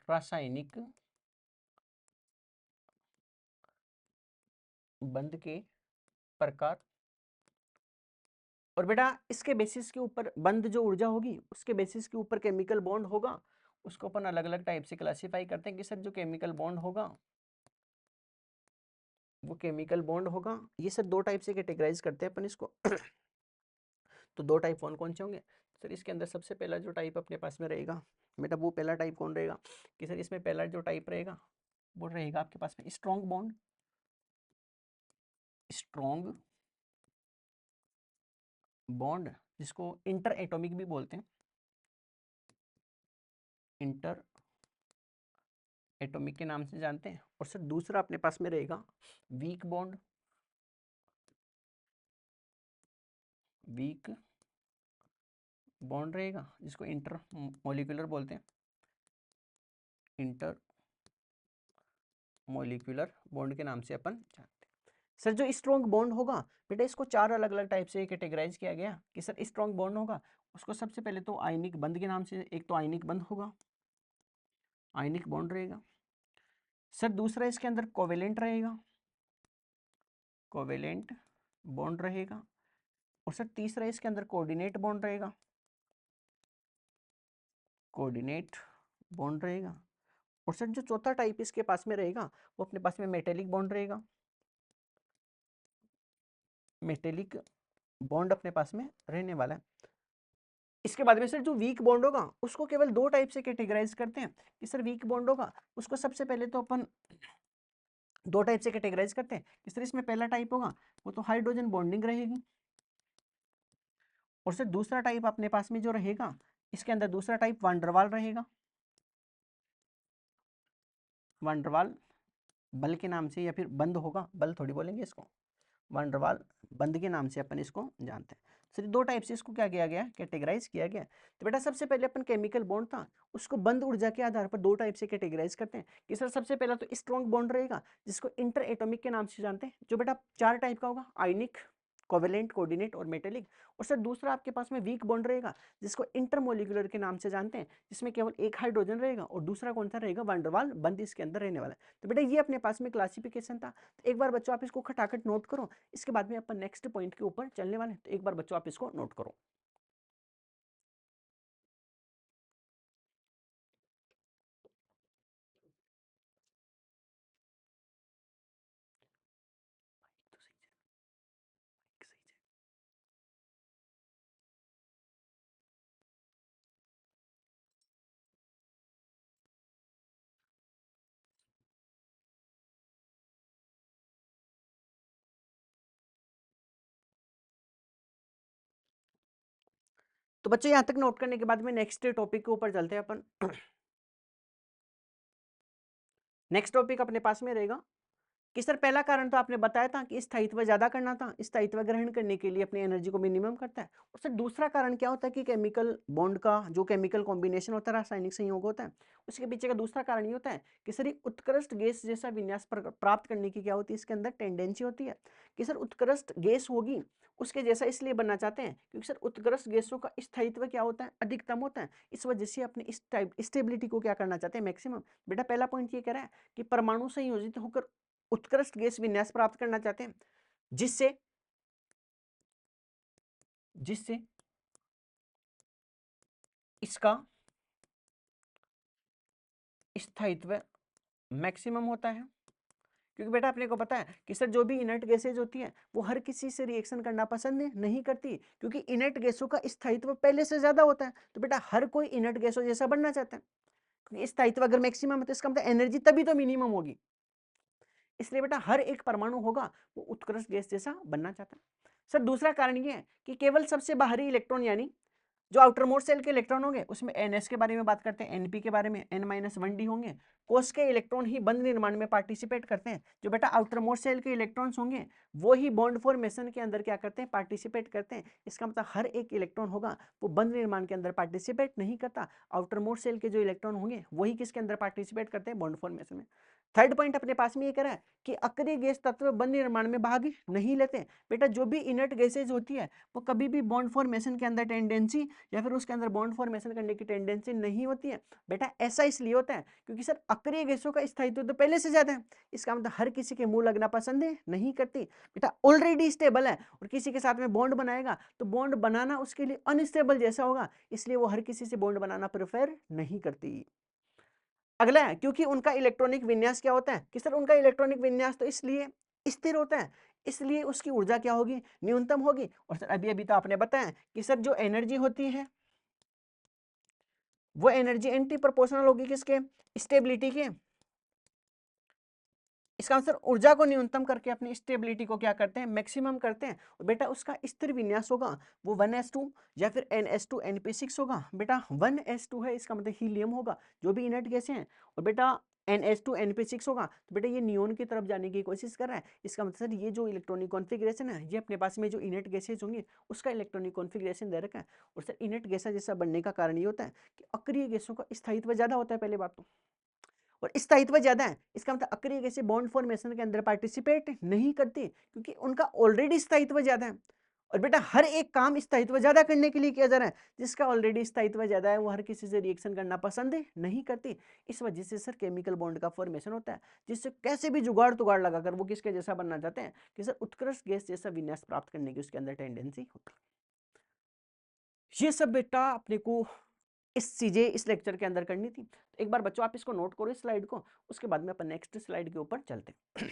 रासायनिक बंध के प्रकार। और बेटा इसके बेसिस के ऊपर बंद जो ऊर्जा होगी उसके बेसिस के ऊपर केमिकल बॉन्ड होगा, उसको अपन अलग अलग टाइप से क्लासिफाई करते हैं कि सर जो केमिकल बॉन्ड होगा वो केमिकल बॉन्ड होगा, ये सर दो टाइप से कैटेगराइज करते हैं अपन इसको तो दो टाइप कौन कौन से होंगे सर, इसके अंदर सबसे पहला जो टाइप अपने पास में रहेगा बेटा, वो पहला टाइप कौन रहेगा कि सर इसमें पहला जो टाइप रहेगा वो रहेगा आपके पास में स्ट्रॉन्ग बॉन्ड, स्ट्रॉन्ग बॉन्ड जिसको इंटर एटॉमिक भी बोलते हैं, इंटर एटॉमिक के नाम से जानते हैं। और सर दूसरा अपने पास में रहेगा वीक बॉन्ड, वीक बॉन्ड रहेगा जिसको इंटर मॉलिक्यूलर बोलते हैं, इंटर मॉलिक्यूलर बॉन्ड के नाम से अपन जानते हैं। सर जो स्ट्रॉन्ग बॉन्ड होगा बेटा, इसको चार अलग अलग टाइप से कैटेगराइज किया गया कि सर स्ट्रॉन्ग बॉन्ड होगा उसको सबसे पहले तो आयनिक बंध के नाम से, एक तो आयनिक बंध होगा, आयनिक बॉन्ड रहेगा। सर दूसरा इसके अंदर कोवेलेंट रहेगा, कोवेलेंट बॉन्ड रहेगा। और सर तीसरा इसके अंदर कोऑर्डिनेट बॉन्ड रहेगा, कोऑर्डिनेट बॉन्ड रहेगा। और सर जो चौथा टाइप इसके पास में रहेगा वो अपने पास में मेटेलिक बॉन्ड रहेगा, मेटेलिक बॉन्ड अपने पास में रहने वाला है। इसके बाद में सर जो वीक बॉन्ड होगा उसको केवल दो टाइप से कैटेगराइज करते हैं कि सर वीक बॉन्ड होगा उसको सबसे पहले तो अपन दो टाइप से कैटेगराइज करते हैं कि सर इसमें पहला टाइप होगा वो तो हाइड्रोजन बॉन्डिंग रहेगी, और सर दूसरा टाइप अपने पास में जो रहेगा इसके अंदर दूसरा टाइप वांडरवाल रहेगा। वांडरवाल बल के नाम से या फिर बंद होगा, बल थोड़ी बोलेंगे इसको, वांडरवाल बंद के नाम से अपन इसको जानते हैं। सर दो टाइप से इसको क्या किया गया, कैटेगराइज किया गया। तो बेटा सबसे पहले अपन केमिकल बॉन्ड था उसको बंद ऊर्जा के आधार पर दो टाइप से कैटेगराइज करते हैं कि सर सबसे पहला तो स्ट्रॉन्ग बॉन्ड रहेगा जिसको इंटर एटॉमिक के नाम से जानते हैं, जो बेटा चार टाइप का होगा, आयनिक, कोवेलेंट, कोऑर्डिनेट और मेटेलिक। और सर दूसरा आपके पास में वीक बॉन्ड रहेगा जिसको इंटरमोलिकुलर के नाम से जानते हैं, जिसमें केवल एक हाइड्रोजन रहेगा और दूसरा कौन सा रहेगा, वांडरवाल बंद इसके अंदर रहने वाला है। तो बेटा ये अपने पास में क्लासिफिकेशन था। तो एक बार बच्चों आप इसको खटाखट नोट करो, इसके बाद में अपन नेक्स्ट पॉइंट के ऊपर चलने वाले हैं। तो एक बार बच्चों आप इसको नोट करो। तो बच्चों यहां तक नोट करने के बाद में नेक्स्ट टॉपिक के ऊपर चलते हैं अपन। नेक्स्ट टॉपिक अपने पास में रहेगा कि सर पहला कारण तो आपने बताया था कि स्थायित्व ज्यादा करना था, स्थायित्व ग्रहण करने के लिए अपनी एनर्जी को मिनिमम करता है। और सर दूसरा कारण क्या होता है कि केमिकल बॉन्ड का जो केमिकल कॉम्बिनेशन होता है, रासायनिक संयोग होता है, उसके पीछे का दूसरा कारण ये होता है कि सर ये उत्कृष्ट गैस जैसा विन्यास प्राप्त करने की क्या होती है, इसके अंदर टेंडेंसी होती है कि सर उत्कृष्ट गैस होगी उसके जैसा इसलिए बनना चाहते हैं क्योंकि सर उत्कृष्ट गैसों का स्थायित्व क्या होता है, अधिकतम होता है। इस वजह से अपने इस टाइप स्टेबिलिटी को क्या करना चाहते हैं, मैक्सिमम। बेटा पहला पॉइंट ये कह रहा है कि परमाणु संयोजित होकर उत्कृष्ट गैस विन्यास प्राप्त करना चाहते हैं जिससे जिससे इसका स्थायित्व मैक्सिमम होता है। क्योंकि बेटा अपने को पता है कि सर जो भी इनर्ट गैसेज होती हैं वो हर किसी से रिएक्शन करना पसंद नहीं करती, क्योंकि इनर्ट गैसों का स्थायित्व पहले से ज्यादा होता है। तो बेटा हर कोई इनर्ट गैसों जैसा बनना चाहता है, क्योंकि स्थायित्व अगर मैक्सिमम है तो इसका मतलब एनर्जी तभी तो मिनिमम होगी। इसलिए बेटा हर एक परमाणु होगा वो उत्कृष्ट गैस जैसा बनना चाहता है। सर दूसरा कारण ये है कि केवल सबसे बाहरी इलेक्ट्रॉन यानी जो आउटर मोस्ट सेल के इलेक्ट्रॉन होंगे उसमें एनएस के बारे में बात करते हैं, एनपी के बारे में, n-1d होंगे, कोष के इलेक्ट्रॉन ही बंध निर्माण में पार्टिसिपेट करते हैं। जो बेटा आउटर मोस्ट सेल के इलेक्ट्रॉन्स होंगे वो ही बॉन्ड फॉर्मेशन के अंदर क्या करते हैं, पार्टिसिपेट करते हैं। इसका मतलब हर एक इलेक्ट्रॉन होगा वो बंध निर्माण के अंदर पार्टिसिपेट नहीं करता, आउटर मोस्ट सेल के जो इलेक्ट्रॉन होंगे वही किसके अंदर पार्टिसिपेट करते हैं, बॉन्ड फॉर्मेशन में। थर्ड पॉइंट अपने पास में ये कह रहा है कि अक्रिय गैस तत्व बंध निर्माण में भाग नहीं लेते। बेटा जो भी इनर्ट गैसेज होती है वो कभी भी बॉन्ड फॉर्मेशन के अंदर टेंडेंसी या फिर उसके अंदर बॉन्ड फॉर्मेशन करने की टेंडेंसी नहीं होती है। बेटा ऐसा इसलिए होता है क्योंकि सर अक्रिय गैसों का स्थायित्व तो पहले से ज्यादा है। इसका मतलब हर किसी के मुंह लगना पसंद नहीं करती। बेटा ऑलरेडी स्टेबल है और किसी के साथ में बॉन्ड बनाएगा तो बॉन्ड बनाना उसके लिए अनस्टेबल जैसा होगा, इसलिए वो हर किसी से बॉन्ड बनाना प्रेफर नहीं करती। अगला है क्योंकि उनका इलेक्ट्रॉनिक विन्यास क्या होता है कि सर उनका इलेक्ट्रॉनिक विन्यास तो इसलिए स्थिर होता है, इसलिए उसकी ऊर्जा क्या होगी, न्यूनतम होगी। और सर अभी अभी तो आपने बताया कि सर जो एनर्जी होती है वो एनर्जी एंटी प्रोपोर्शनल होगी किसके, स्टेबिलिटी के। इसका आंसर ऊर्जा को न्यूनतम करके अपनी स्टेबिलिटी को क्या करते हैं, मैक्सिमम करते हैं। और बेटा उसका स्थिर विन्यास होगा वो 1s2 या फिर NS2 NP6 होगा। बेटा 1s2 है इसका मतलब हीलियम होगा, जो भी इनर्ट गैसें हैं। और बेटा NS2 NP6 होगा तो बेटा ये नियोन की तरफ जाने की कोशिश कर रहा है। इसका मतलब सर ये जो इलेक्ट्रॉनिक कॉन्फ़िगरेशन है ये अपने पास में जो इनर्ट गैसेज होंगी उसका इलेक्ट्रॉनिक कॉन्फ़िगरेशन दे रखा है। और सर इनर्ट गैसा जैसा बनने का कारण ये होता है कि अक्रिय गैसों का स्थायित्व ज्यादा होता है पहले बात तो, और स्थायित्व ज्यादा है। इसका मतलब अक्रिय गैसें बॉन्ड फॉर्मेशन के अंदर पार्टिसिपेट नहीं करती क्योंकि उनका ऑलरेडी स्थायित्व ज्यादा है। और बेटा हर एक काम स्थायित्व ज्यादा करने के लिए किया जा रहा है, जिसका ऑलरेडी स्थायित्व ज्यादा है वो हर किसी से रिएक्शन करना पसंद नहीं करती। इस वजह से सर केमिकल बॉन्ड का फॉर्मेशन होता है, जिससे कैसे भी जुगाड़ तुगाड़ लगाकर वो किसके जैसा बनना चाहते हैं कि सर उत्कृष्ट गैस जैसा विन्यास प्राप्त करने की उसके अंदर टेंडेंसी होती है। ये सब बेटा अपने को इस चीजें इस लेक्चर के अंदर करनी थी। तो एक बार बच्चों आप इसको नोट करो इस स्लाइड को, उसके बाद में अपन नेक्स्ट स्लाइड के ऊपर चलते हैं।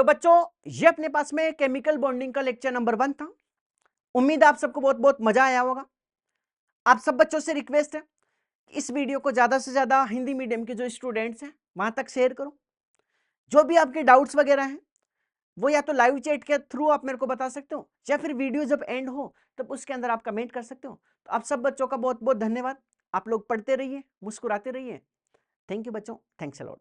तो बच्चों ये अपने पास में केमिकल बॉन्डिंग का लेक्चर नंबर 1 था। उम्मीद है आप सबको बहुत बहुत मजा आया होगा। आप सब बच्चों से रिक्वेस्ट है कि इस वीडियो को ज्यादा से ज्यादा हिंदी मीडियम के जो स्टूडेंट्स हैं वहां तक शेयर करो। जो भी आपके डाउट्स वगैरह हैं वो या तो लाइव चैट के थ्रू आप मेरे को बता सकते हो या फिर वीडियो जब एंड हो तब उसके अंदर आप कमेंट कर सकते हो। तो आप सब बच्चों का बहुत बहुत धन्यवाद। आप लोग पढ़ते रहिए, मुस्कुराते रहिए। थैंक यू बच्चों, थैंक्स अ लॉट।